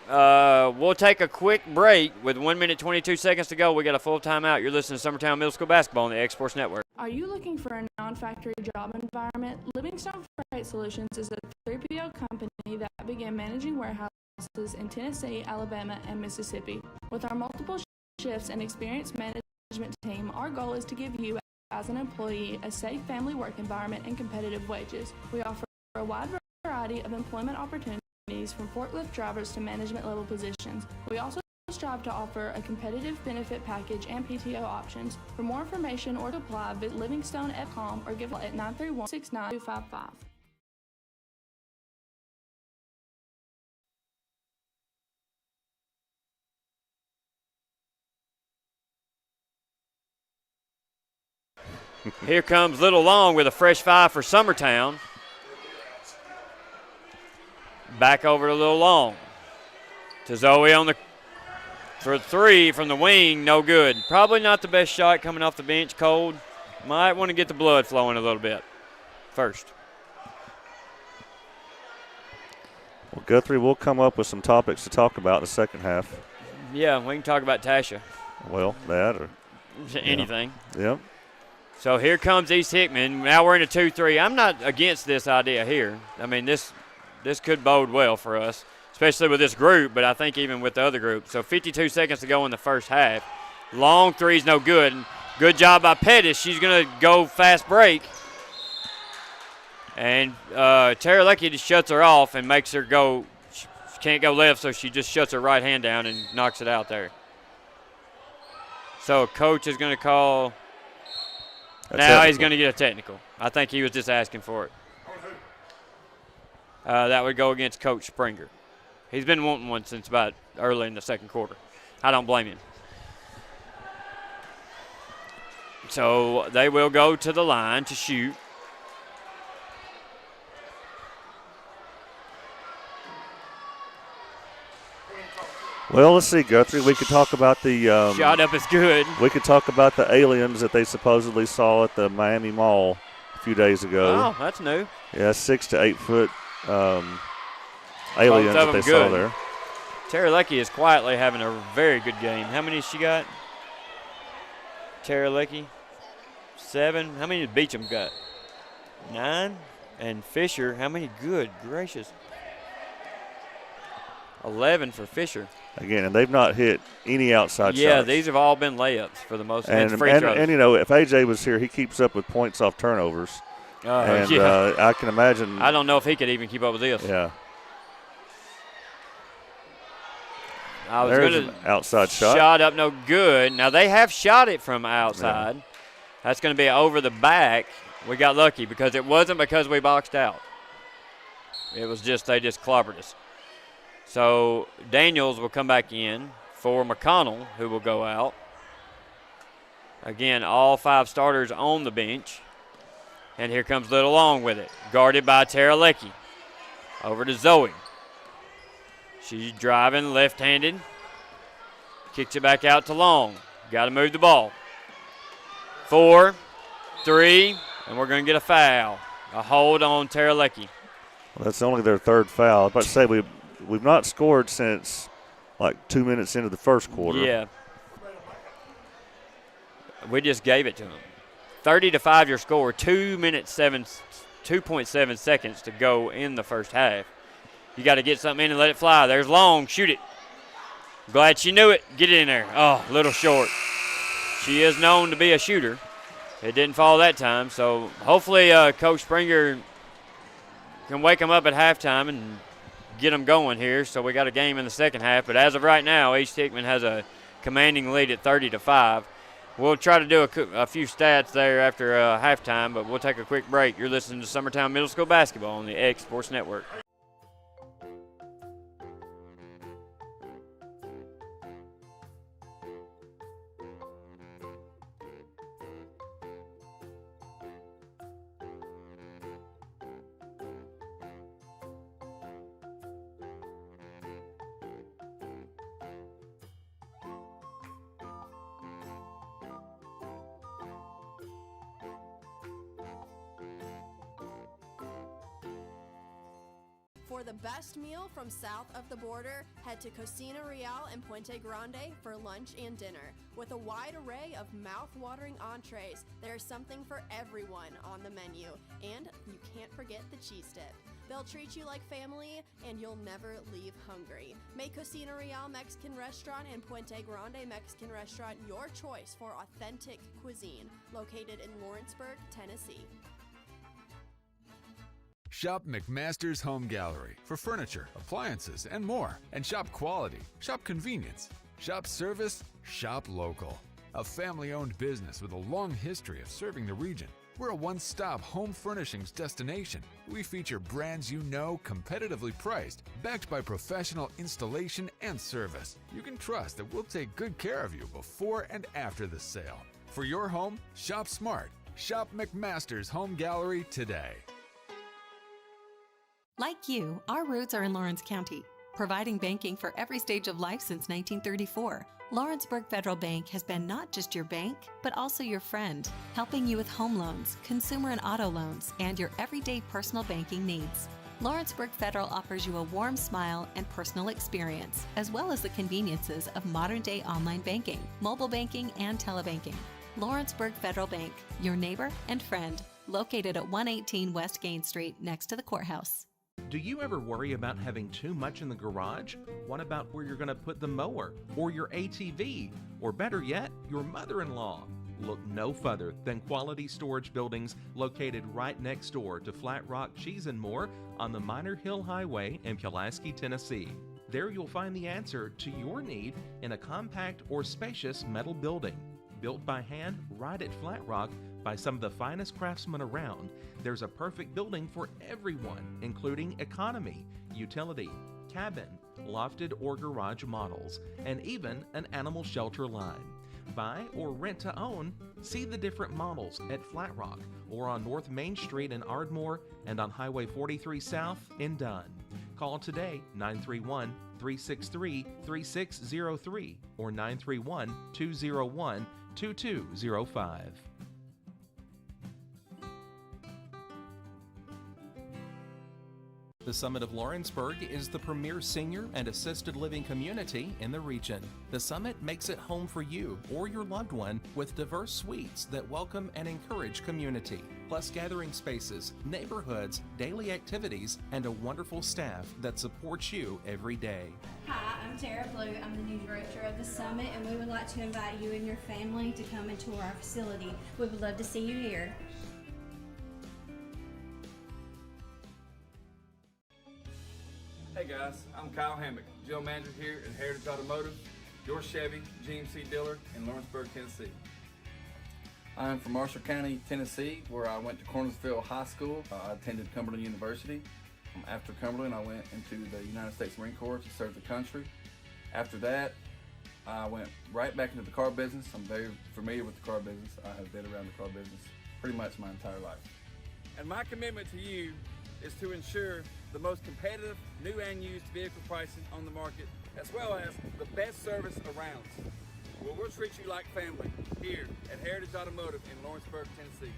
Right. We'll take a quick break with 1 minute, 22 seconds to go. We got a full timeout. You're listening to Summertown Middle School Basketball on the X Sports Network. Are you looking for a non-factory job environment? Livingstone Freight Solutions is a 3PL company that began managing warehouses in Tennessee, Alabama, and Mississippi. With our multiple shifts and experienced management team, our goal is to give you, as an employee, a safe family work environment and competitive wages. We offer a wide variety of employment opportunities from forklift drivers to management level positions. We also strive to offer a competitive benefit package and PTO options. For more information or to apply, visit livingstone.com or give at 931-69255. Here comes Little Long with a fresh 5 for Summertown. Back over to Little Long. To Zoe for 3 from the wing, no good. Probably not the best shot coming off the bench, cold. Might want to get the blood flowing a little bit first. Well, Guthrie, we'll come up with some topics to talk about in the second half. Yeah, we can talk about Tasha. Well, that or anything. Yep. So here comes East Hickman. Now we're in a 2-3. I'm not against this idea here. I mean, this could bode well for us, especially with this group, but I think even with the other group. So 52 seconds to go in the first half. Long three's no good. Good job by Pettis. She's going to go fast break. And Tara Lucky just shuts her off and makes her go. She can't go left, so she just shuts her right hand down and knocks it out there. So coach is going to call. Now he's going to get a technical. I think he was just asking for it. That would go against Coach Springer. He's been wanting one since about early in the second quarter. I don't blame him. So they will go to the line to shoot. Well, let's see, Guthrie. We could talk about the shot up is good. We could talk about the aliens that they supposedly saw at the Miami Mall a few days ago. Oh, that's new. Yeah, 6 to 8 foot aliens that they saw there. Tara Lecky is quietly having a very good game. How many has she got? Tara Lecky, 7. How many did Beecham got? 9. And Fisher, how many? Good gracious. 11 for Fisher. Again, and they've not hit any outside shots. Yeah, these have all been layups for the most part. And free throws. And, you know, if AJ was here, he keeps up with points off turnovers. I can imagine. I don't know if he could even keep up with this. Yeah. There's an outside shot. Shot up, no good. Now, they have shot it from outside. Yeah. That's going to be over the back. We got lucky because it wasn't because we boxed out. It was just they just clobbered us. So Daniels will come back in for McConnell, who will go out. Again, all 5 starters on the bench. And here comes Little Long with it, guarded by Tara Lecky. Over to Zoe. She's driving left-handed. Kicks it back out to Long. Got to move the ball. 4, 3, and we're going to get a foul. A hold on Tara Lecky. Well, that's only their 3rd foul. I was about to say we've not scored since like 2 minutes into the first quarter. Yeah. We just gave it to them. 30-5 your score, 2.7 seconds to go in the first half. You got to get something in and let it fly. There's Long, shoot it. Glad she knew it. Get it in there. Oh, a little short. She is known to be a shooter. It didn't fall that time, so hopefully Coach Springer can wake them up at halftime and get them going here. So we got a game in the second half, but as of right now, East Hickman has a commanding lead at 30-5. We'll try to do a few stats there after halftime, but we'll take a quick break. You're listening to Summertown Middle School Basketball on the X Sports Network. For the best meal from south of the border, head to Cocina Real and Puente Grande for lunch and dinner. With a wide array of mouth-watering entrees, there's something for everyone on the menu. And you can't forget the cheese dip. They'll treat you like family, and you'll never leave hungry. Make Cocina Real Mexican Restaurant and Puente Grande Mexican Restaurant your choice for authentic cuisine, located in Lawrenceburg, Tennessee. Shop McMaster's Home Gallery for furniture, appliances, and more. And shop quality, shop convenience, shop service, shop local. A family-owned business with a long history of serving the region. We're a one-stop home furnishings destination. We feature brands you know, competitively priced, backed by professional installation and service. You can trust that we'll take good care of you before and after the sale. For your home, shop smart. Shop McMaster's Home Gallery today. Like you, our roots are in Lawrence County, providing banking for every stage of life since 1934. Lawrenceburg Federal Bank has been not just your bank, but also your friend, helping you with home loans, consumer and auto loans, and your everyday personal banking needs. Lawrenceburg Federal offers you a warm smile and personal experience, as well as the conveniences of modern-day online banking, mobile banking, and telebanking. Lawrenceburg Federal Bank, your neighbor and friend, located at 118 West Gain Street next to the courthouse. Do you ever worry about having too much in the garage? What about where you're going to put the mower or your ATV? Or better yet, your mother-in-law? Look no further than Quality Storage Buildings located right next door to Flat Rock Cheese and More on the Minor Hill Highway in Pulaski, Tennessee. There you'll find the answer to your need in a compact or spacious metal building. Built by hand right at Flat Rock by some of the finest craftsmen around, there's a perfect building for everyone, including economy, utility, cabin, lofted or garage models, and even an animal shelter line. Buy or rent to own, see the different models at Flat Rock or on North Main Street in Ardmore and on Highway 43 South in Dunn. Call today 931-363-3603 or 931-201-2205. The Summit of Lawrenceburg is the premier senior and assisted living community in the region. The Summit makes it home for you or your loved one with diverse suites that welcome and encourage community, plus gathering spaces, neighborhoods, daily activities, and a wonderful staff that supports you every day. Hi, I'm Tara Blue. I'm the new director of the Summit, and we would like to invite you and your family to come and tour our facility. We would love to see you here. Hey guys, I'm Kyle Hammock, General Manager here at Heritage Automotive, your Chevy GMC dealer in Lawrenceburg, Tennessee. I'm from Marshall County, Tennessee, where I went to Cornersville High School. I attended Cumberland University. After Cumberland, I went into the United States Marine Corps to serve the country. After that, I went right back into the car business. I'm very familiar with the car business. I have been around the car business pretty much my entire life. And my commitment to you is to ensure the most competitive new and used vehicle pricing on the market, as well as the best service around. Well, we'll treat you like family here at Heritage Automotive in Lawrenceburg, Tennessee.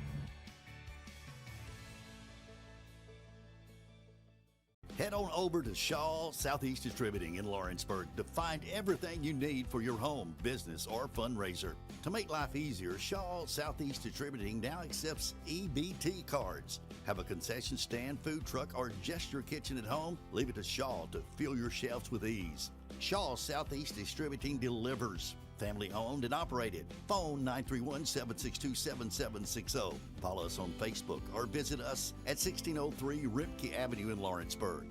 Head on over to Shaw Southeast Distributing in Lawrenceburg to find everything you need for your home, business, or fundraiser. To make life easier, Shaw Southeast Distributing now accepts EBT cards. Have a concession stand, food truck, or just your kitchen at home? Leave it to Shaw to fill your shelves with ease. Shaw Southeast Distributing delivers. Family owned and operated. Phone 931-762-7760. Follow us on Facebook or visit us at 1603 Ripke Avenue in Lawrenceburg.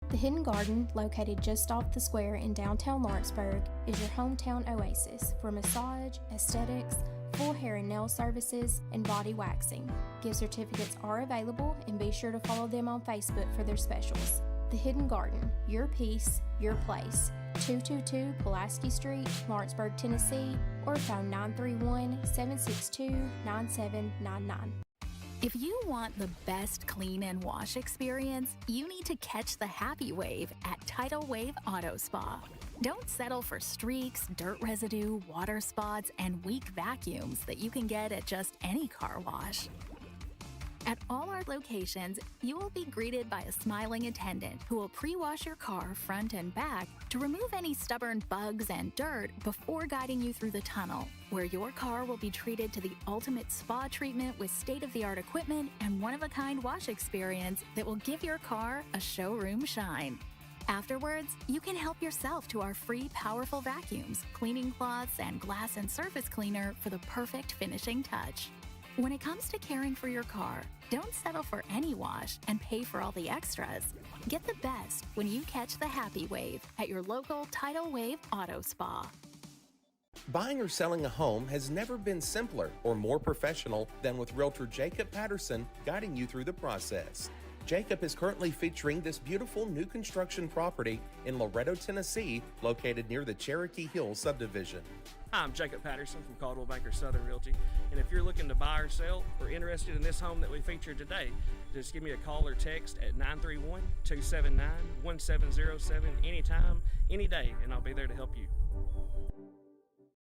The Hidden Garden, located just off the square in downtown Lawrenceburg, is your hometown oasis for massage, aesthetics, full hair and nail services, and body waxing. Gift certificates are available, and be sure to follow them on Facebook for their specials. The Hidden Garden, your peace, your place. 222 Pulaski Street, Lawrenceburg, Tennessee, or phone 931-762-9799. If you want the best clean and wash experience, you need to catch the happy wave at Tidal Wave Auto Spa. Don't settle for streaks, dirt residue, water spots, and weak vacuums that you can get at just any car wash. At all our locations, you will be greeted by a smiling attendant who will pre-wash your car front and back to remove any stubborn bugs and dirt before guiding you through the tunnel, where your car will be treated to the ultimate spa treatment with state-of-the-art equipment and one-of-a-kind wash experience that will give your car a showroom shine. Afterwards, you can help yourself to our free powerful vacuums, cleaning cloths, and glass and surface cleaner for the perfect finishing touch. When it comes to caring for your car, don't settle for any wash and pay for all the extras. Get the best when you catch the Happy Wave at your local Tidal Wave Auto Spa. Buying or selling a home has never been simpler or more professional than with Realtor Jacob Patterson guiding you through the process. Jacob is currently featuring this beautiful new construction property in Loretto, Tennessee, located near the Cherokee Hills subdivision. Hi, I'm Jacob Patterson from Caldwell Banker Southern Realty, and if you're looking to buy or sell or interested in this home that we featured today, just give me a call or text at 931-279-1707 anytime, any day, and I'll be there to help you.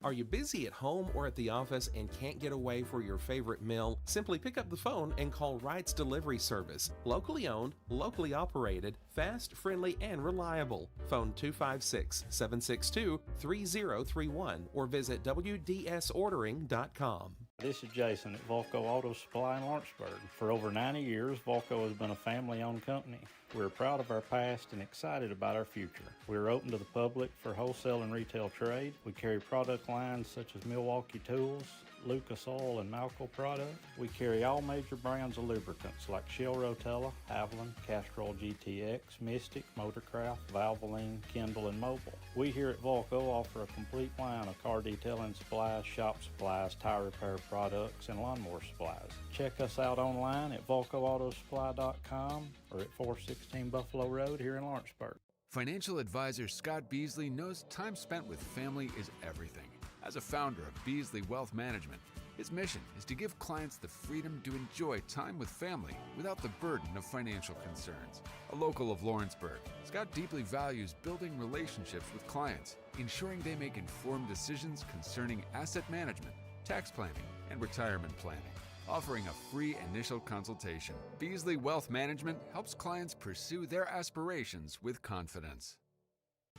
Are you busy at home or at the office and can't get away for your favorite meal? Simply pick up the phone and call Wright's Delivery Service. Locally owned, locally operated, fast, friendly, and reliable. Phone 256-762-3031 or visit WDSordering.com. This is Jason at Volco Auto Supply in Lawrenceburg. For over 90 years, Volco has been a family-owned company. We're proud of our past and excited about our future. We're open to the public for wholesale and retail trade. We carry product lines such as Milwaukee Tools, Lucas Oil, and Malco products. We carry all major brands of lubricants like Shell Rotella, Haviland, Castrol GTX, Mystic, Motorcraft, Valvoline, Kindle, and Mobile. We here at Volco offer a complete line of car detailing supplies, shop supplies, tire repair products, and lawnmower supplies. Check us out online at VolcoAutosupply.com or at 416 Buffalo Road here in Lawrenceburg. Financial advisor Scott Beasley knows time spent with family is everything. As a founder of Beasley Wealth Management, his mission is to give clients the freedom to enjoy time with family without the burden of financial concerns. A local of Lawrenceburg, Scott deeply values building relationships with clients, ensuring they make informed decisions concerning asset management, tax planning, and retirement planning. Offering a free initial consultation, Beasley Wealth Management helps clients pursue their aspirations with confidence.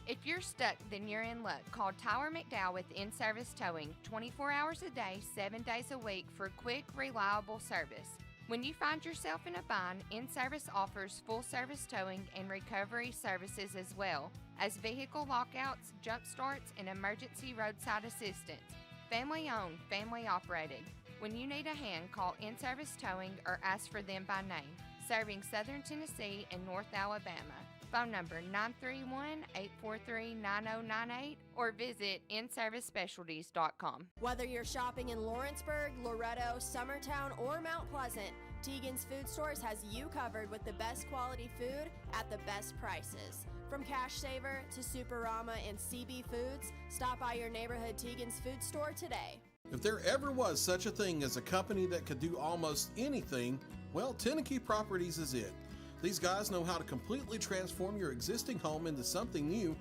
If you're stuck, then you're in luck. Call Tyler McDowell with In-Service Towing, 24 hours a day, 7 days a week for quick, reliable service. When you find yourself in a bind, In-Service offers full-service towing and recovery services as well as vehicle lockouts, jump starts, and emergency roadside assistance. Family-owned, family-operated. When you need a hand, call In-Service Towing or ask for them by name. Serving Southern Tennessee and North Alabama. Phone number 931-843-9098 or visit inservicespecialties.com. Whether you're shopping in Lawrenceburg, Loretto, Summertown, or Mount Pleasant, Tegan's Food Stores has you covered with the best quality food at the best prices. From Cash Saver to Superama and CB Foods, stop by your neighborhood Tegan's Food Store today. If there ever was such a thing as a company that could do almost anything, well, Tennessee Properties is it. These guys know how to completely transform your existing home into something new,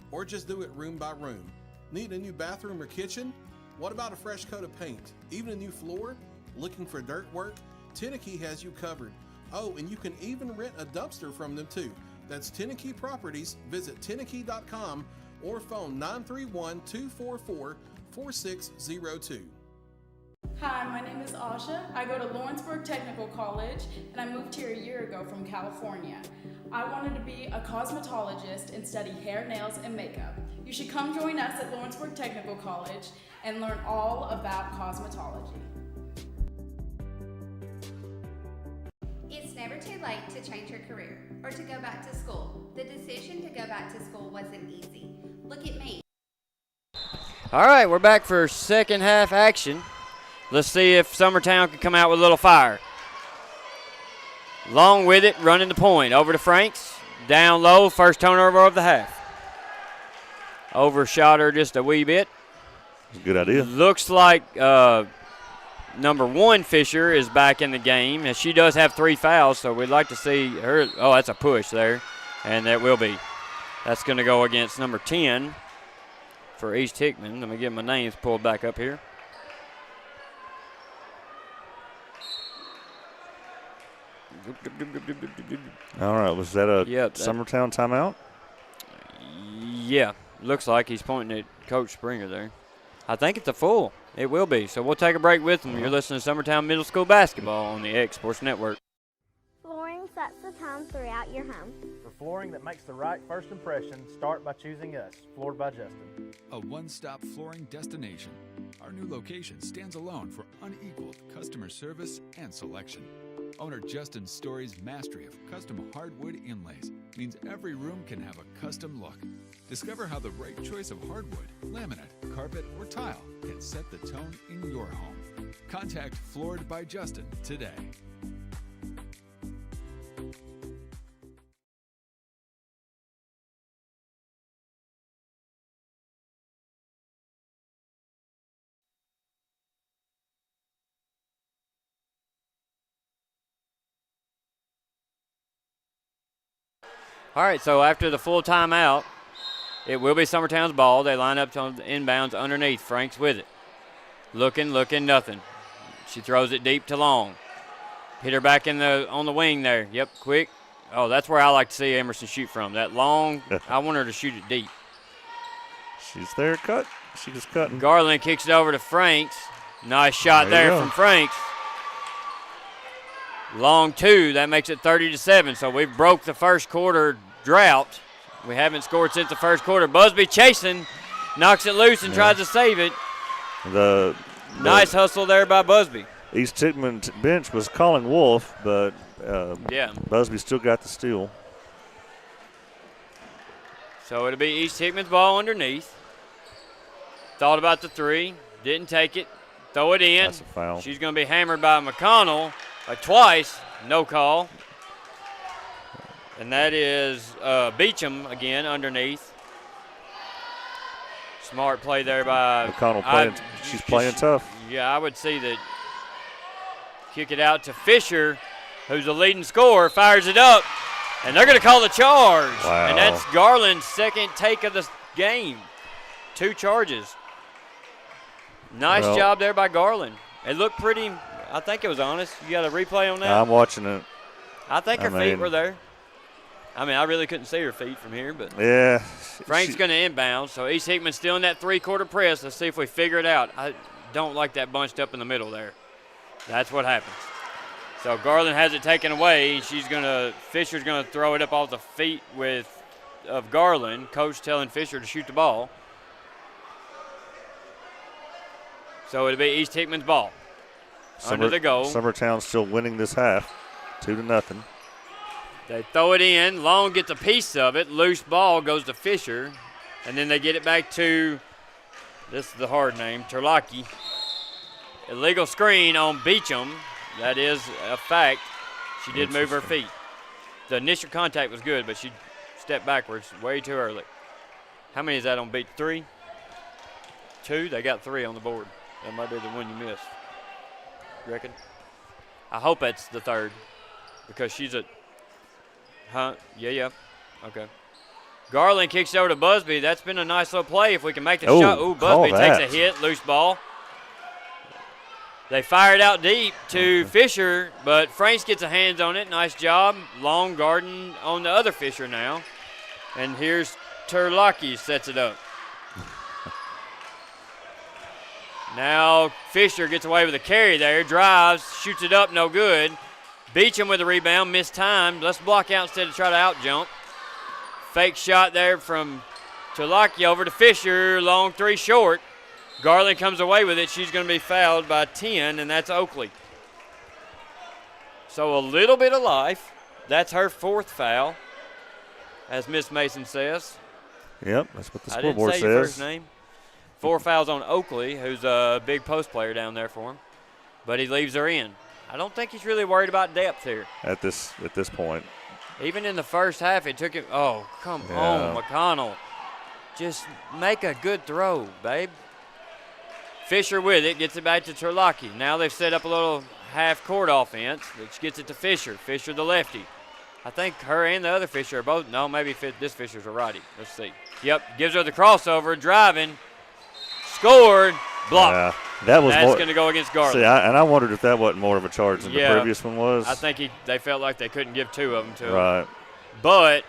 or just do it room by room. Need a new bathroom or kitchen? What about a fresh coat of paint? Even a new floor? Looking for dirt work? Tennessee has you covered. Oh, and you can even rent a dumpster from them too. That's Tennessee Properties. Visit Tennessee.com or phone 931-244-4602. Hi, my name is Asha. I go to Lawrenceburg Technical College, and I moved here a year ago from California. I wanted to be a cosmetologist and study hair, nails, and makeup. You should come join us at Lawrenceburg Technical College and learn all about cosmetology. It's never too late to change your career or to go back to school. The decision to go back to school wasn't easy. Look at me. All right, we're back for second half action. Let's see if Summertown can come out with a little fire. Long with it, running the point. Over to Franks. Down low, first turnover of the half. Overshot her just a wee bit. Good idea. Looks like number 1, Fisher, is back in the game. And she does have 3 fouls, so we'd like to see her. Oh, that's a push there. And that will be. That's going to go against number 10 for East Hickman. Let me get my names pulled back up here. All right, was that a Summertown timeout? Yeah, looks like he's pointing at Coach Springer there. I think it's a full. It will be. So we'll take a break with them. You're listening to Summertown Middle School Basketball on the X Sports Network. Flooring sets the tone throughout your home. For flooring that makes the right first impression, start by choosing us, Floored by Justin. A one-stop flooring destination. Our new location stands alone for unequaled customer service and selection. Owner Justin Story's mastery of custom hardwood inlays means every room can have a custom look. Discover how the right choice of hardwood, laminate, carpet, or tile can set the tone in your home. Contact Floored by Justin today. All right, so after the full timeout, it will be Summertown's ball. They line up on the inbounds underneath. Frank's with it. Looking, nothing. She throws it deep to Long. Hit her back on the wing there. Yep, quick. Oh, that's where I like to see Emerson shoot from. That long, I want her to shoot it deep. She's there, cut. She's cutting. Garland kicks it over to Franks. Nice shot there from Franks. Long 2, that makes it 30-7. So we've broke the first quarter drought. We haven't scored since the first quarter. Busby chasing, knocks it loose and tries to save it. The nice hustle there by Busby. East Hickman bench was calling Wolf, but Busby still got the steal. So it'll be East Hickman's ball underneath. Thought about the 3, didn't take it. Throw it in. That's a foul. She's going to be hammered by McConnell twice. No call. And that is Beecham again underneath. Smart play there by McConnell. She's playing tough. Yeah, I would see that. Kick it out to Fisher, who's the leading scorer, fires it up, and they're going to call the charge. Wow. And that's Garland's second take of the game. 2 charges. Nice job there by Garland. It looked pretty, I think it was honest. You got a replay on that? I'm watching it. I think her feet were there. I mean, I really couldn't see her feet from here, but yeah. Frank's going to inbound. So East Hickman's still in that 3-quarter press. Let's see if we figure it out. I don't like that bunched up in the middle there. That's what happens. So Garland has it taken away. Fisher's going to throw it up off the feet of Garland. Coach telling Fisher to shoot the ball. So it'll be East Hickman's ball. Under the goal. Summertown still winning this half, 2-0. They throw it in. Long gets a piece of it. Loose ball goes to Fisher. And then they get it back to, this is the hard name, Terlaki. Illegal screen on Beecham. That is a fact. She did move her feet. The initial contact was good, but she stepped backwards way too early. How many is that on Beecham? 3? 2? They got 3 on the board. That might be the one you missed. You reckon? I hope that's the 3rd because she's a – Yeah. Okay. Garland kicks it over to Busby. That's been a nice little play if we can make the shot. Ooh, Busby takes a hit, loose ball. They fire it out deep to Fisher, but Franks gets a hands on it. Nice job. Long Garden on the other Fisher now. And here's Terlaki sets it up. Now Fisher gets away with a carry there, drives, shoots it up, no good. Beecham with the rebound, missed time. Let's block out instead of try to out jump. Fake shot there from Terlaki over to Fisher, long 3 short. Garland comes away with it. She's going to be fouled by 10, and that's Oakley. So a little bit of life. That's her 4th foul, as Miss Mason says. Yep, that's what the scoreboard says. I didn't say says. your first name. 4 fouls on Oakley, who's a big post player down there for him. But he leaves her in. I don't think he's really worried about depth here. At this point. Even in the first half, it took him. Oh, come on, McConnell. Just make a good throw, babe. Fisher with it, gets it back to Terlaki. Now they've set up a little half-court offense, which gets it to Fisher. Fisher, the lefty. I think her and the other Fisher are both. No, maybe this Fisher's a righty. Let's see. Yep, gives her the crossover, driving, scored, blocked. That was That's more, going to go against Garland. See, I wondered if that wasn't more of a charge than Yeah, the previous one was. I think they felt like they couldn't give 2 of them to him. Right. But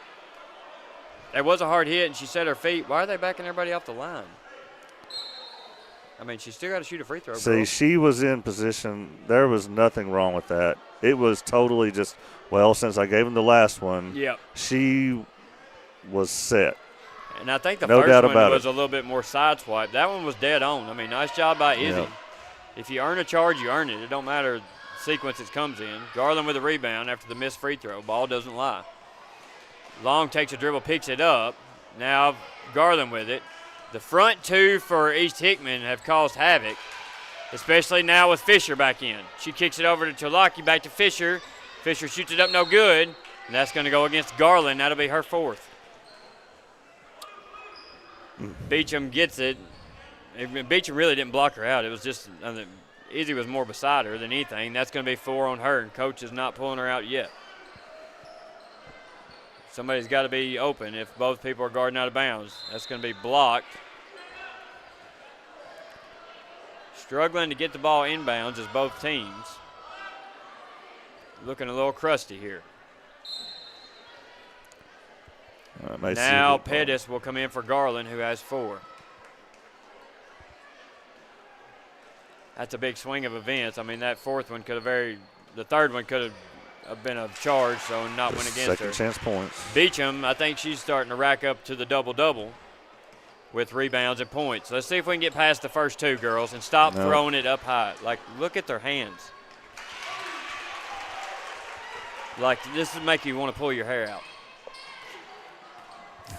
it was a hard hit, and she set her feet. Why are they backing everybody off the line? I mean, she's still got to shoot a free throw. See, girl. she was in position. There was nothing wrong with that. It was totally just, well, since I gave him the last one, Yep. she was set. And I think the No first doubt one about was it. a little bit more sideswipe. That one was dead on. I mean, nice job by Izzy. Yeah. If you earn a charge, you earn it. It don't matter the sequence it comes in. Garland with a rebound after the missed free throw. Ball doesn't lie. Long takes a dribble, picks it up. Now Garland with it. The front 2 for East Hickman have caused havoc, especially now with Fisher back in. She kicks it over to Cholaki, back to Fisher. Fisher shoots it up no good, and that's going to go against Garland. That'll be her 4th. Beecham gets it. Beecham really didn't block her out. It was just Izzy was more beside her than anything. That's going to be 4 on her, and Coach is not pulling her out yet. Somebody's got to be open if both people are guarding out of bounds. That's going to be blocked. Struggling to get the ball inbounds is both teams. Looking a little crusty here. Now Pettis will come in for Garland, who has 4. That's a big swing of events. I mean, that 4th one could have the 3rd one could have been a charge, so not went against her. Second chance points. Beecham, I think she's starting to rack up to the double-double with rebounds and points. Let's see if we can get past the first 2, girls, and stop throwing it up high. Like, look at their hands. Like, this would make you want to pull your hair out.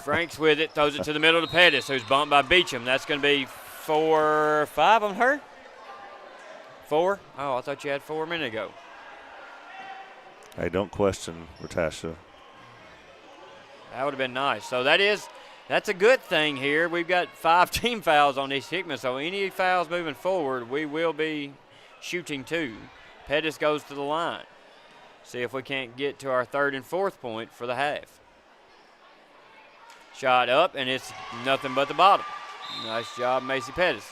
Frank's with it, throws it to the middle to Pettis, who's bumped by Beecham. That's going to be 4 or 5 on her. 4? Oh, I thought you had 4 a minute ago. Hey, don't question Ratasha. That would have been nice. So that's a good thing here. We've got 5 team fouls on East Hickman, so any fouls moving forward, we will be shooting 2. Pettis goes to the line. See if we can't get to our 3rd and 4th point for the half. Shot up, and it's nothing but the bottom. Nice job, Macy Pettis.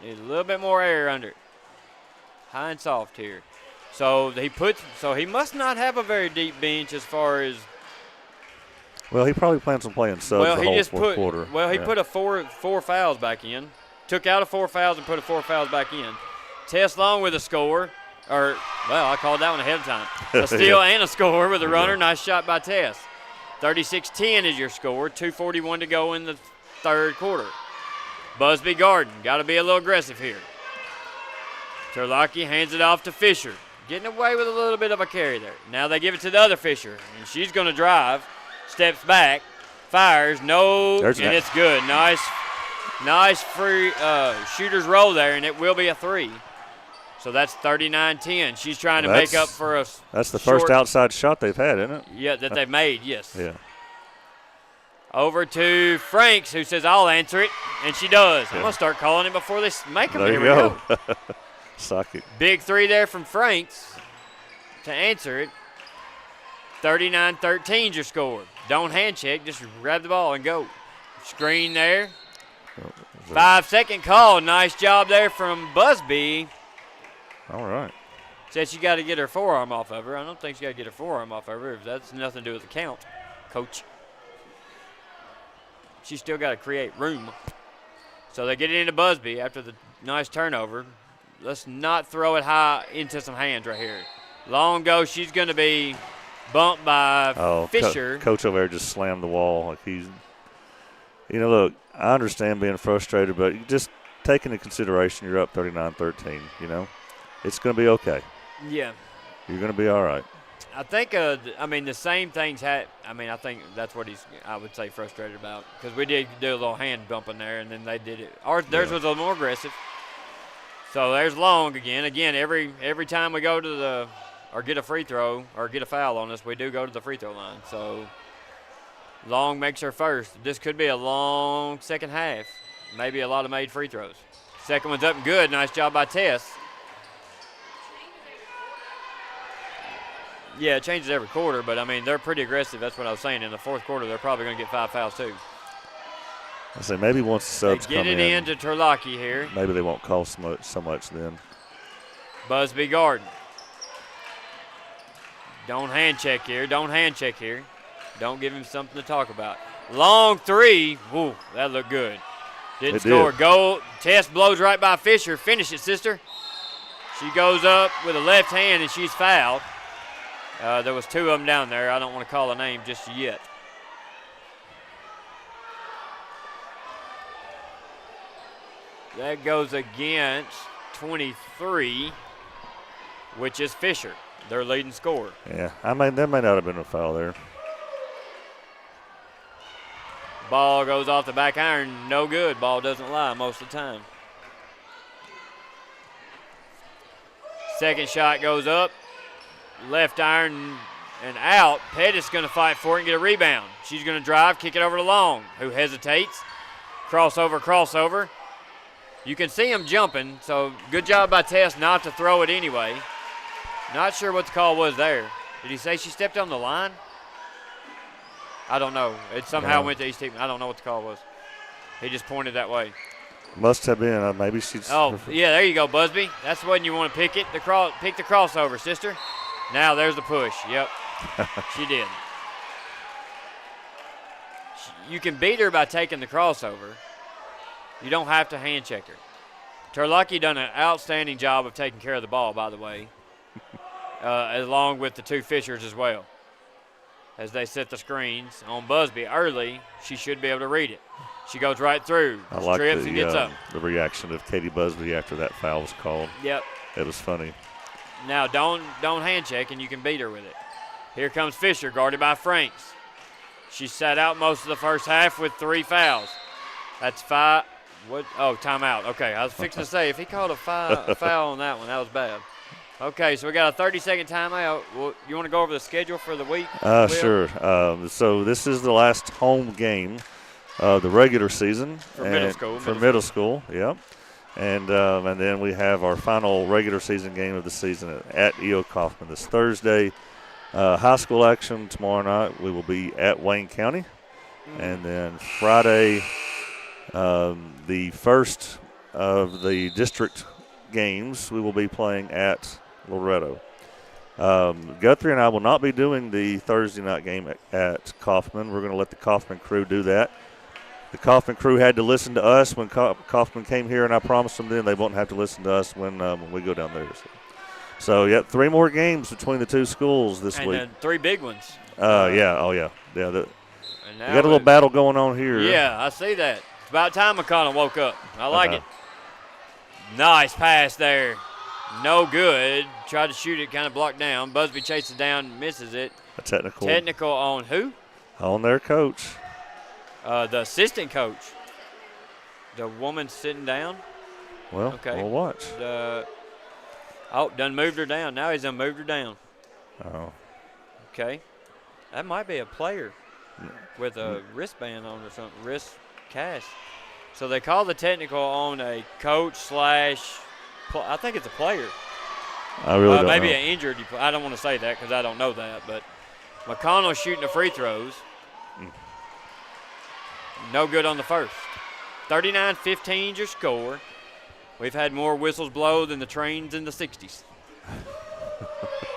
Need a little bit more air under it. High and soft here. So he must not have a very deep bench as far as. Well, he probably plans on playing subs the whole 4th quarter. Well, he put a four fouls back in. Took out 4 fouls and put a 4 fouls back in. Tess Long with a score. I called that one ahead of time. A steal and a score with a runner. Nice shot by Tess. 36-10 is your score. 2:41 to go in the 3rd quarter. Busby Garden. Got to be a little aggressive here. Terlaki hands it off to Fisher. Getting away with a little bit of a carry there. Now they give it to the other Fisher, and she's going to drive. Steps back. Fires. No. It's good. Nice free shooter's roll there, and it will be a 3. So that's 39-10. She's trying to make up for us. That's the first outside shot they've had, isn't it? Yeah, that they've made, yes. Yeah. Over to Franks, who says, I'll answer it, and she does. I'm going to start calling it before they make them. There you go. Suck it. Big 3 there from Franks to answer it. 39-13 is your score. Don't hand check, just grab the ball and go. Screen there. 5-second call. Nice job there from Busby. All right. Says she got to get her forearm off of her. I don't think she got to get her forearm off of her. That's nothing to do with the count, Coach. She's still got to create room. So they get it into Busby after the nice turnover. Let's not throw it high into some hands right here. Long go. She's going to be bumped by Fisher. Coach over there just slammed the wall. Like he's, look, I understand being frustrated, but you just take into consideration you're up 39-13, It's going to be okay. Yeah. You're going to be all right. I think, the same things I think that's what I would say, frustrated about. Because we did do a little hand bumping there, and then they did it. Theirs was a little more aggressive. So there's Long again. Again, every time we go to or get a free throw or get a foul on us, we do go to the free throw line. So Long makes her first. This could be a long second half. Maybe a lot of made free throws. Second one's up and good. Nice job by Tess. Yeah, it changes every quarter, but, they're pretty aggressive. That's what I was saying. In the 4th quarter, they're probably going to get 5 fouls, too. I say maybe once the subs They get come it in to Terlaki here. maybe they won't call so much then. Busby Garden. Don't hand check here. Don't hand check here. Don't give him something to talk about. Long three. Woo, that looked good. Didn't It score. did. Goal. Tess blows right by Fisher. Finish it, sister. She goes up with a left hand, and she's fouled. There was two of them down there. I don't want to call a name just yet. That goes against 23, which is Fisher, their leading scorer. Yeah, I mean, there may not have been a foul there. Ball goes off the back iron. No good. Ball doesn't lie most of the time. Second shot goes up. Left iron and out. Pettis going to fight for it and get a rebound. She's going to drive, kick it over to Long, who hesitates. Crossover. You can see him jumping, so good job by Tess not to throw it anyway. Not sure what the call was there. Did he say she stepped on the line? I don't know. It somehow went to East Hickman. I don't know what the call was. He just pointed that way. Must have been. Maybe she's. Oh, yeah, there you go, Busby. That's when you want to pick it. Pick the crossover, sister. Now there's the push. Yep, she did. You can beat her by taking the crossover. You don't have to hand check her. Terlaki done an outstanding job of taking care of the ball, by the way, along with the two Fishers as well. As they set the screens on Busby early, she should be able to read it. She goes right through, I like trips and gets up. the reaction of Katie Busby after that foul was called. Yep. It was funny. Now don't hand check and you can beat her with it. Here comes Fisher, guarded by Franks. She sat out most of the first half with 3 fouls. That's 5. What? Oh, timeout. Okay, I was fixing to say if he called a foul on that one, that was bad. Okay, so we got a 30-second timeout. Well, you want to go over the schedule for the week? Sure. So this is the last home game of the regular season. For middle school. For middle school, yep. And then we have our final regular season game of the season at E.O. Kaufman this Thursday. High school action tomorrow night. We will be at Wayne County. And then Friday, the first of the district games, we will be playing at Loretto. Guthrie and I will not be doing the Thursday night game at Kaufman. We're going to let the Kaufman crew do that. The Kaufman crew had to listen to us when Kaufman came here, and I promised them then they won't have to listen to us when we go down there. So, 3 more games between the two schools this week. And 3 big ones. Yeah. We got a little battle going on here. Yeah, I see that. It's about time McConnell woke up. I like it. Nice pass there. No good. Tried to shoot it, kind of blocked down. Busby chases down, misses it. A technical. Technical on who? On their coach. The assistant coach. The woman sitting down. Well, okay. We'll watch. Done moved her down. Now he's done moved her down. Oh. Okay. That might be a player with a wristband on or something. Wrist cast. So they call the technical on a coach / I think it's a player. I really don't maybe know. an injured. I don't want to say that because I don't know that. But McConnell shooting the free throws. No good on the first. 39-15 your score. We've had more whistles blow than the trains in the 60s.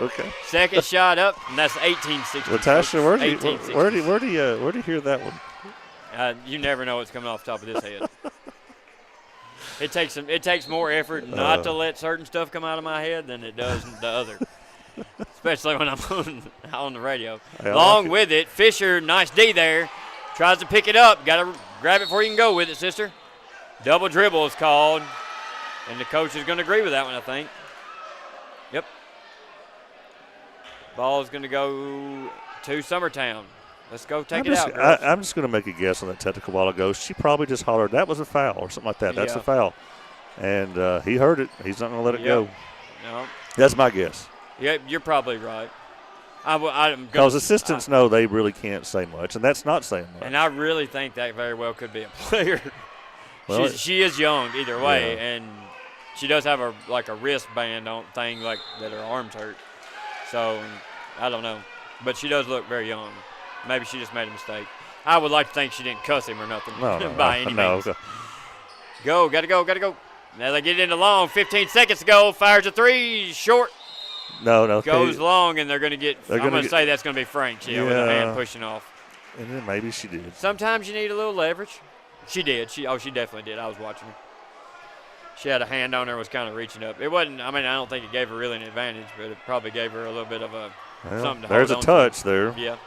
Okay. Second shot up, and that's 18-16. Well, Tasha, where do you hear that one? You never know what's coming off the top of this head. It takes more effort not to let certain stuff come out of my head than it does the other. Especially when I'm on the radio. Long with it. Fisher, nice D there. Tries to pick it up. Got to grab it before you can go with it, sister. Double dribble is called. And the coach is going to agree with that one, I think. Yep. Ball is going to go to Summertown. Let's go take it out, girls. I'm just going to make a guess on that technical while ago. She probably just hollered, that was a foul or something like that. That's a foul. And he heard it. He's not going to let it go. No. That's my guess. Yeah, you're probably right. Because assistants know they really can't say much, and that's not saying much. And I really think that very well could be a player. Well, she is young either way, and she does have a wristband on thing like that her arms hurt. So I don't know, but she does look very young. Maybe she just made a mistake. I would like to think she didn't cuss him or nothing by any means. No. Go, gotta go. Now they get into long. 15 seconds to go. Fires a three, short. No. Goes long, and they're going to get. I'm going to say that's going to be Frank. Yeah, with a hand pushing off. And then maybe she did. Sometimes you need a little leverage. She did. She definitely did. I was watching her. She had a hand on her, was kind of reaching up. It wasn't. I mean, I don't think it gave her really an advantage, but it probably gave her a little bit of something to there's hold a on touch to. there. Yeah.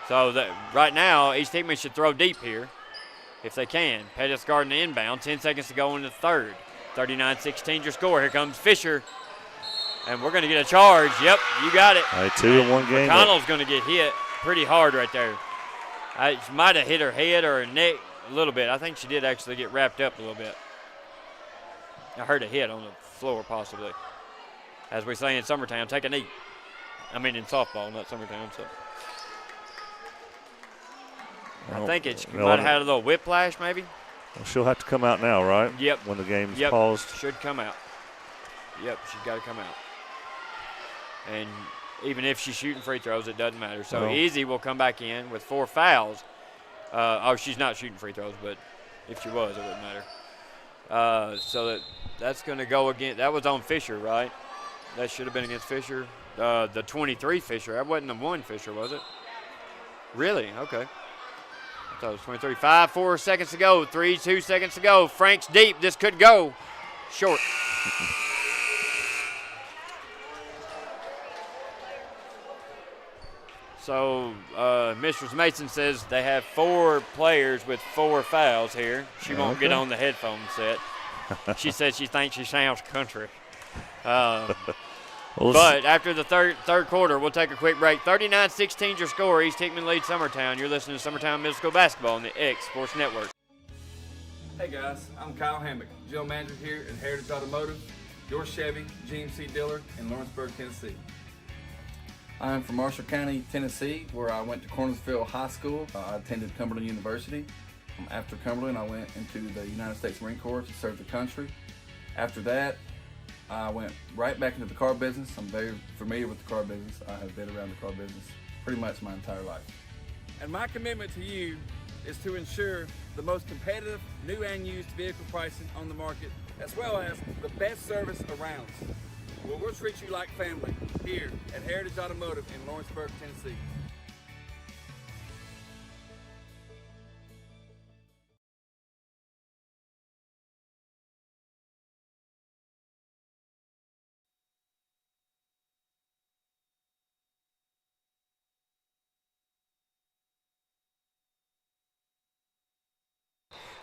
So right now, East Hickman should throw deep here, if they can. Pettis Garden inbound. 10 seconds to go in the third. 39-16 your score. Here comes Fisher. And we're going to get a charge. Yep, you got it. All right, 2 in one game. McConnell's going to get hit pretty hard right there. She might have hit her head or her neck a little bit. I think she did actually get wrapped up a little bit. I heard a hit on the floor possibly. As we say in Summertown, take a knee. I mean in softball, not Summertown. So I think she might have had a little whiplash maybe. Well, she'll have to come out now, right? Yep. When the game's paused. Should come out. Yep, she's got to come out. And even if she's shooting free throws, it doesn't matter. So Easy will come back in with 4 fouls. She's not shooting free throws, but if she was, it wouldn't matter. So that's going to go again. That was on Fisher, right? That should have been against Fisher. The 23 Fisher. That wasn't the 1 Fisher, was it? Really? Okay. I thought it was 23. 4 seconds to go. 2 seconds to go. Frank's deep. This could go. Short. So Mistress Mason says they have 4 players with 4 fouls here. She won't get on the headphone set. She said she thinks she sounds country. But after the third quarter, we'll take a quick break. 39-16 your score. East Hickman leads Summertown. You're listening to Summertown Middle School Basketball on the X Sports Network. Hey guys, I'm Kyle Hammock, General Manager here at Heritage Automotive, your Chevy GMC dealer in Lawrenceburg, Tennessee. I'm from Marshall County, Tennessee, where I went to Cornersville High School. I attended Cumberland University. After Cumberland, I went into the United States Marine Corps to serve the country. After that, I went right back into the car business. I'm very familiar with the car business. I have been around the car business pretty much my entire life. And my commitment to you is to ensure the most competitive new and used vehicle pricing on the market, as well as the best service around. Well, we'll treat you like family here at Heritage Automotive in Lawrenceburg, Tennessee.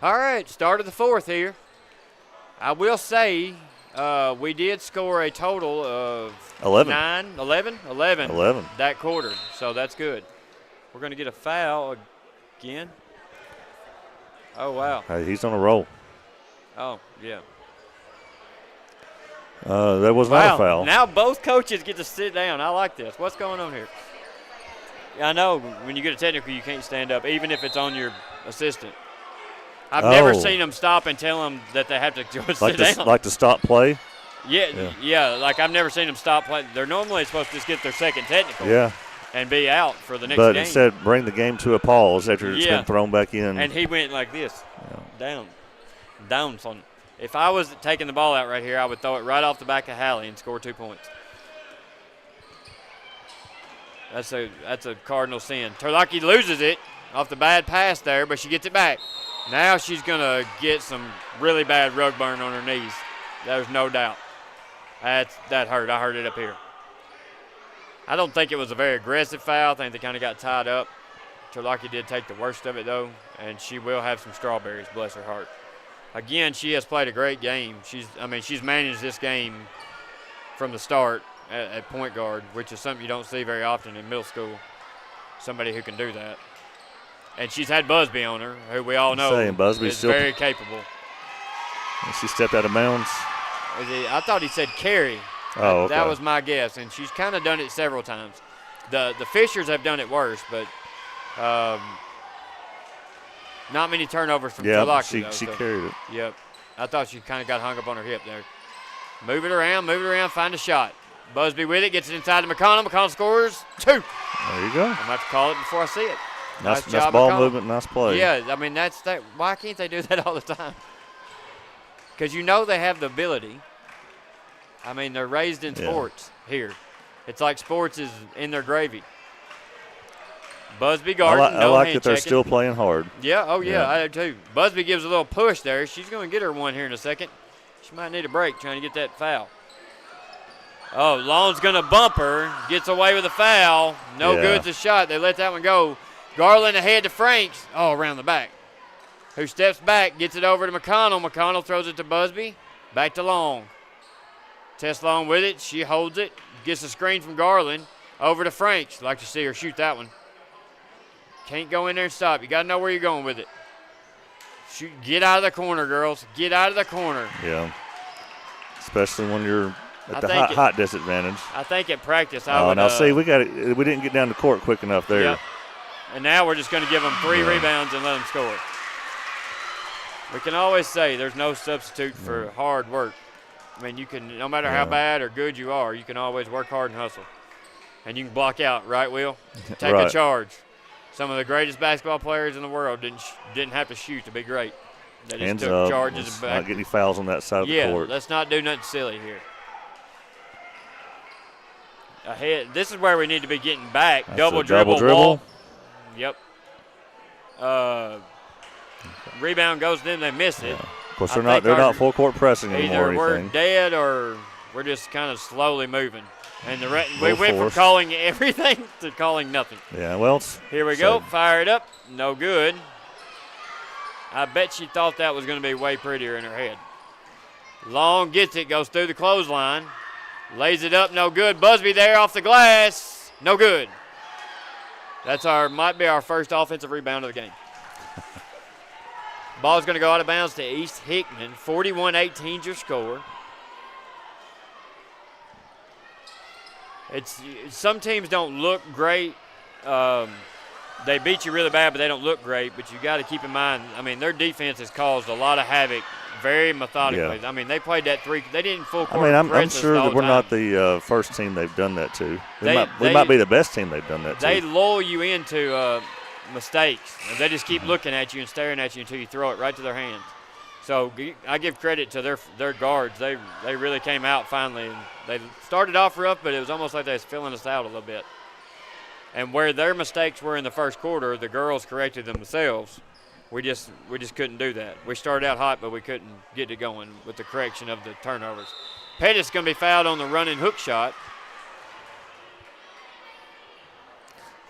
All right, start of the fourth here. I will say we did score a total of 11 that quarter, so that's good. We're going to get a foul again. Oh, wow. Hey, he's on a roll. Oh, yeah. That was not a foul. Now both coaches get to sit down. I like this. What's going on here? I know when you get a technical, you can't stand up, even if it's on your assistant. I've never seen them stop and tell them that they have to just sit down. Like to stop play? Yeah, like I've never seen them stop play. They're normally supposed to just get their second technical and be out for the next game. But instead, bring the game to a pause after it's been thrown back in. And he went like this, down. So if I was taking the ball out right here, I would throw it right off the back of Hallie and score 2 points. That's a cardinal sin. Terlaki loses it off the bad pass there, but she gets it back. Now she's going to get some really bad rug burn on her knees. There's no doubt. That hurt. I heard it up here. I don't think it was a very aggressive foul. I think they kind of got tied up. Terlaki did take the worst of it, though, and she will have some strawberries, bless her heart. Again, she has played a great game. She's managed this game from the start at point guard, which is something you don't see very often in middle school, somebody who can do that. And she's had Busby on her, who we all know is very capable. She stepped out of bounds. I thought he said carry. Oh, okay. That was my guess, and she's kind of done it several times. The Fishers have done it worse, but not many turnovers from Tulaki. Yeah, she carried it. Yep. I thought she kind of got hung up on her hip there. Move it around, find a shot. Busby with it, gets it inside to McConnell. McConnell scores 2. There you go. I'm going to have to call it before I see it. Nice Nice job, ball McConnell. movement, nice play. Yeah, I mean, that's that. Why can't they do that all the time? Because you know they have the ability. I mean, they're raised in sports here. It's like sports is in their gravy. Busby guarding, I no like hand that they're checking. still playing hard. Yeah, oh yeah, Yeah. I do too. Busby gives a little push there. She's going to get her one here in a second. She might need a break trying to get that foul. Oh, Long's going to bump her. Gets away with a foul. No Yeah. good's a shot. They let that one go. Garland ahead to Franks. Oh, around the back. Who steps back, gets it over to McConnell. McConnell throws it to Busby. Back to Long. Tess Long with it. She holds it. Gets a screen from Garland. Over to Franks. Like to see her shoot that one. Can't go in there and stop. You got to know where you're going with it. Shoot. Get out of the corner, girls. Get out of the corner. Yeah. Especially when you're at I the think hot disadvantage. I think at practice I would. Now see, we didn't get down the court quick enough there. Yep. And now we're just going to give them 3 rebounds and let them score. We can always say there's no substitute for hard work. I mean, you can, no matter how bad or good you are, you can always work hard and hustle. And you can block out, right, Will? Take a charge. Some of the greatest basketball players in the world didn't have to shoot to be great. They just Hands took up. charges Let's and back. not get any fouls on that side of the court. Yeah, let's not do nothing silly here. Ahead. This is where we need to be getting back. That's Double a double dribble. dribble. Yep. Rebound goes to them. They miss it. Of course, they're not full court pressing anymore. Either we're dead or we're just kind of slowly moving. And we Low went from force. calling everything to calling nothing. Yeah, well, Here we go. Fire it up. No good. I bet she thought that was going to be way prettier in her head. Long gets it, goes through the clothesline. Lays it up, no good. Busby there off the glass. No good. That's might be our first offensive rebound of the game. Ball's going to go out of bounds to East Hickman. 41-18 your score. Some teams don't look great. They beat you really bad, but they don't look great. But you got to keep in mind, I mean, their defense has caused a lot of havoc very methodically. Yeah. I mean, they played that 3. They didn't full court. I mean, I'm press us sure all that the we're time. not the first team they've done that to. We They might be the best team they've done that They to. lull you into mistakes. They just keep looking at you and staring at you until you throw it right to their hands. So I give credit to their guards. They really came out finally. And they started off rough, but it was almost like they was filling us out a little bit. And where their mistakes were in the first quarter, the girls corrected themselves. We just couldn't do that. We started out hot, but we couldn't get it going with the correction of the turnovers. Pettis going to be fouled on the running hook shot.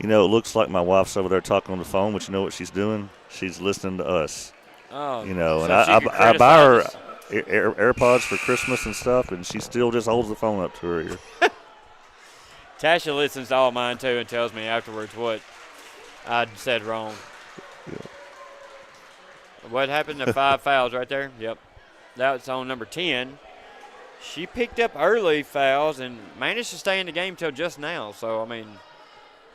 You know, it looks like my wife's over there talking on the phone, but you know what she's doing? She's listening to us. Oh, you know, so and she I can buy her criticize AirPods for Christmas and stuff, and she still just holds the phone up to her ear. Tasha listens to all mine, too, and tells me afterwards what I said wrong. What happened to 5 fouls right there? Yep. That was on number 10. She picked up early fouls and managed to stay in the game till just now. So, I mean,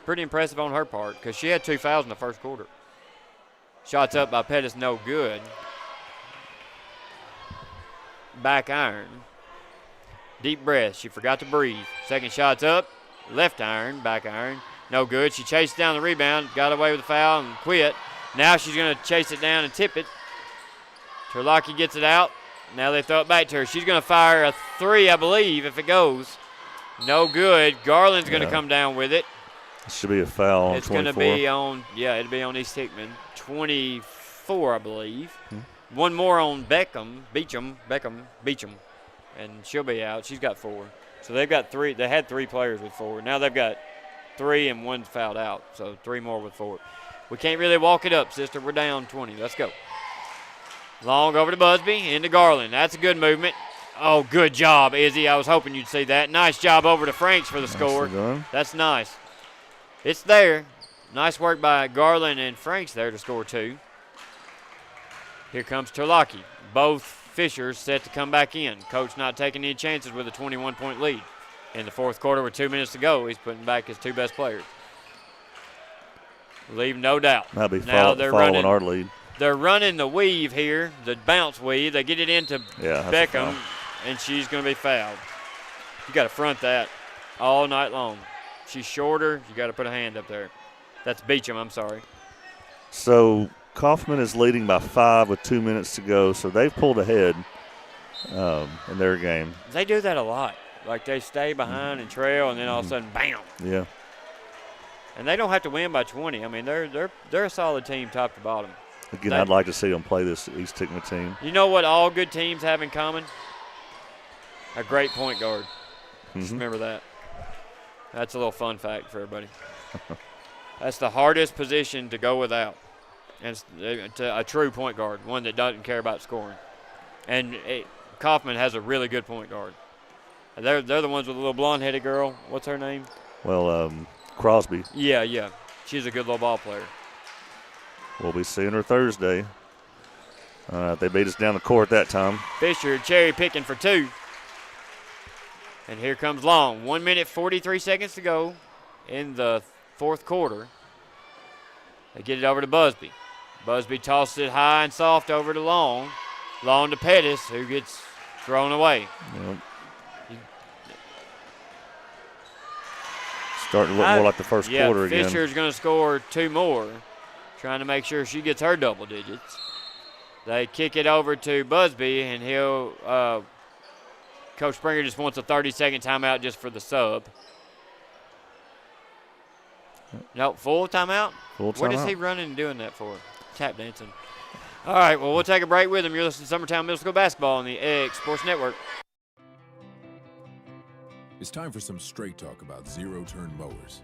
pretty impressive on her part because she had 2 fouls in the first quarter. Shots up by Pettis, no good. Back iron. Deep breath. She forgot to breathe. Second shot's up. Left iron, back iron. No good. She chased down the rebound, got away with the foul, and quit. Now she's going to chase it down and tip it. Terlocki gets it out. Now they throw it back to her. She's going to fire a 3, I believe, if it goes. No good. Garland's going to come down with it. It should be a foul on It's 24. going to be on, it'll be on East Hickman. 24, I believe. One more on Beacham, and she'll be out. She's got 4. So they've got 3. They had 3 players with 4. Now they've got 3 and 1's fouled out. So 3 more with 4. We can't really walk it up, sister. We're down 20. Let's go. Long over to Busby, into Garland. That's a good movement. Oh, good job, Izzy. I was hoping you'd see that. Nice job over to Franks for the score. done. That's nice. It's there. Nice work by Garland and Franks there to score 2. Here comes Terlocki. Both Fishers set to come back in. Coach not taking any chances with a 21-point lead. In the fourth quarter with 2 minutes to go, he's putting back his 2 best players. Leave no doubt. Might be Now they're following running our lead. They're running the weave here, the bounce weave. They get it into that's a Beckham, foul. and she's going to be fouled. You got to front that all night long. She's shorter. You got to put a hand up there. That's Beacham, I'm sorry. So Kaufman is leading by 5 with 2 minutes to go, so they've pulled ahead in their game. They do that a lot. Like they stay behind and trail, and then all of a sudden, bam. Yeah. And they don't have to win by 20. I mean, they're a solid team top to bottom. Again, I'd like to see them play this East Hickman team. You know what all good teams have in common? A great point guard. Just remember that. That's a little fun fact for everybody. That's the hardest position to go without. And it's a true point guard, one that doesn't care about scoring. And Kaufman has a really good point guard. They're the ones with a little blonde-headed girl. What's her name? Well, Crosby. Yeah. She's a good little ball player. We'll be seeing her Thursday. They beat us down the court that time. Fisher cherry picking for 2. And here comes Long. 1 minute, 43 seconds to go in the fourth quarter. They get it over to Busby. Busby tosses it high and soft over to Long. Long to Pettis, who gets thrown away. Yep. Starting to look more like the first quarter again. Fisher's going to score 2 more, trying to make sure she gets her double digits. They kick it over to Busby, and Coach Springer just wants a 30-second timeout just for the sub. No, full timeout? Full timeout. What is he running and doing that for? Tap dancing. All right, well, we'll take a break with him. You're listening to Summertown Middle School Basketball on the X Sports Network. It's time for some straight talk about zero-turn mowers.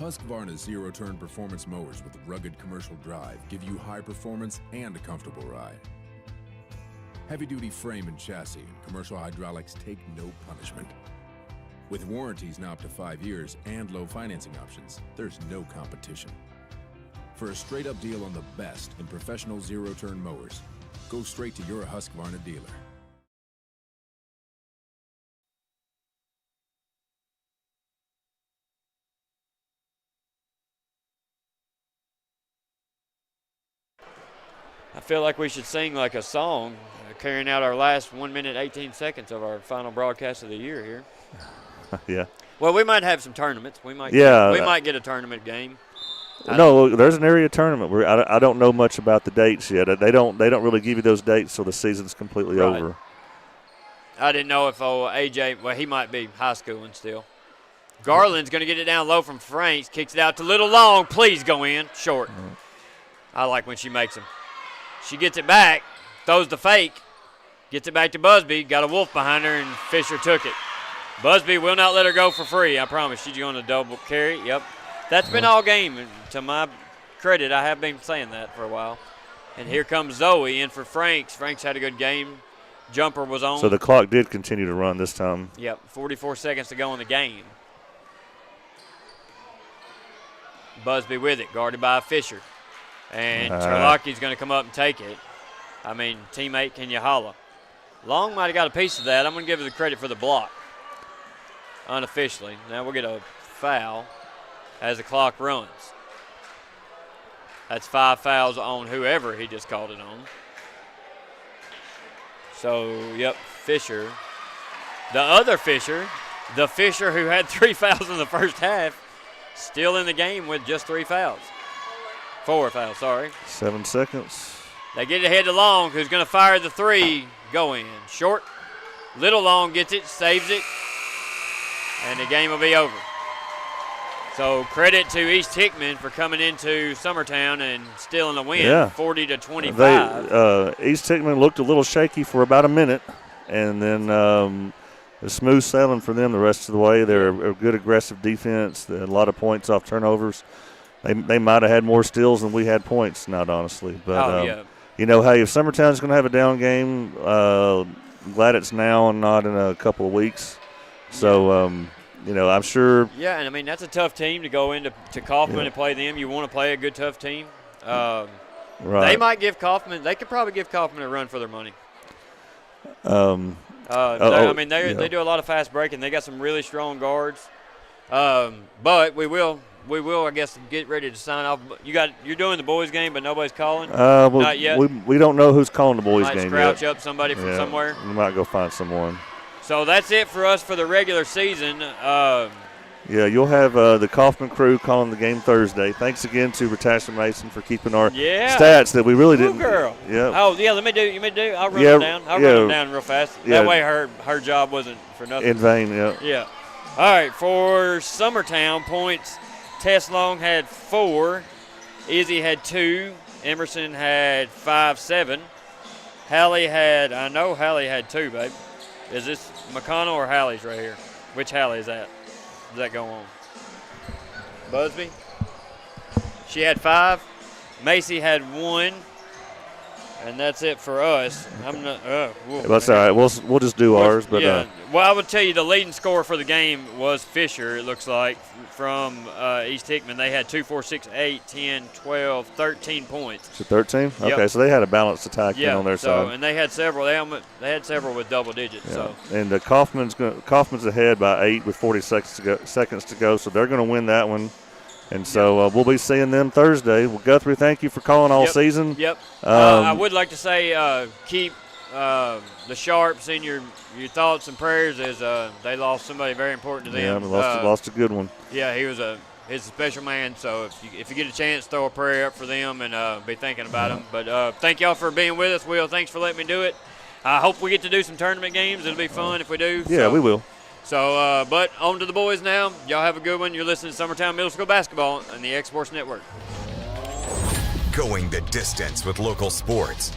Husqvarna's zero-turn performance mowers with rugged commercial drive give you high performance and a comfortable ride. Heavy-duty frame and chassis and commercial hydraulics take no punishment. With warranties now up to 5 years and low financing options, there's no competition. For a straight-up deal on the best in professional zero-turn mowers, go straight to your Husqvarna dealer. I feel like we should sing like a song, carrying out our last 1 minute, 18 seconds of our final broadcast of the year here. Yeah. Well, we might have some tournaments. We might get a tournament game. No, there's an area tournament where I don't know much about the dates yet. They don't really give you those dates till the season's completely over. I didn't know if AJ, well, he might be high schooling still. Garland's going to get it down low from Franks, kicks it out to Little Long. Please go in. Short. I like when she makes them. She gets it back, throws the fake, gets it back to Busby, got a wolf behind her, and Fisher took it. Busby will not let her go for free, I promise. She's going to double carry. Yep. That's been all game. And to my credit, I have been saying that for a while. And here comes Zoe in for Franks. Franks had a good game. Jumper was on. So the clock did continue to run this time. Yep, 44 seconds to go in the game. Busby with it, guarded by Fisher. And Terlocky's going to come up and take it. I mean, teammate, can you holla? Long might have got a piece of that. I'm going to give her the credit for the block. Unofficially. Now we'll get a foul as the clock runs. That's 5 fouls on whoever he just called it on. So, yep, Fisher. The other Fisher, the Fisher who had 3 fouls in the first half, still in the game with just 3 fouls. 4 fouls, sorry. 7 seconds. They get it ahead to Long, who's going to fire the 3. Go in. Short. Little Long gets it, saves it, and the game will be over. So credit to East Hickman for coming into Summertown and stealing a win, 40-25. East Hickman looked a little shaky for about a minute, and then a smooth sailing for them the rest of the way. They're a good aggressive defense. They had a lot of points off turnovers. They might have had more steals than we had points, not honestly. But, you know, hey, if Summertown's going to have a down game, I'm glad it's now and not in a couple of weeks. So, you know, I'm sure. Yeah, and I mean, that's a tough team to go into Kaufman and play them. You want to play a good, tough team. Right. They might give Kaufman – they could probably give Kaufman a run for their money. I mean, they do a lot of fast breaking. They got some really strong guards. But we will, I guess, get ready to sign off. You're doing the boys' game, but nobody's calling? Not yet? We don't know who's calling the boys' game yet. Might scrouch up somebody from somewhere? We might go find someone. So that's it for us for the regular season. Yeah, you'll have the Kaufman crew calling the game Thursday. Thanks again to Ratasha Mason for keeping our stats that we really didn't. Girl. Yeah. Oh, yeah, let me do. I'll run them down. I'll run them down real fast. That way her job wasn't for nothing. In vain, yeah. Yeah. All right, for Summertown points, Tess Long had 4. Izzy had 2. Emerson had 5-7. Hallie had 2, babe. Is this McConnell or Hallie's right here? Which Hallie is that? Does that go on? Busby? She had 5. Macy had 1. And that's it for us. I'm not. That's all right. We'll just do ours. But yeah. Well, I would tell you the leading scorer for the game was Fisher. It looks like from East Hickman. They had 2, 4, 6, 8, 10, 12, 13 points. So 13. Yep. Okay, so they had a balanced attack on their side. And they had several. They had several with double digits. Yeah. So. And Kaufman's ahead by 8 with 40 seconds to go. So they're going to win that one. And so we'll be seeing them Thursday. Well, Guthrie, thank you for calling all season. Yep. I would like to say keep the Sharps in your thoughts and prayers as they lost somebody very important to them. Yeah, lost a good one. Yeah, he's a special man. So if you get a chance, throw a prayer up for them and be thinking about them. But thank y'all for being with us. Will, thanks for letting me do it. I hope we get to do some tournament games. It'll be fun if we do. Yeah, we will. So, but on to the boys now. Y'all have a good one. You're listening to Summertown Middle School Basketball on the X-Sports Network. Going the distance with local sports.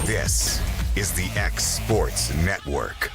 This is the X-Sports Network.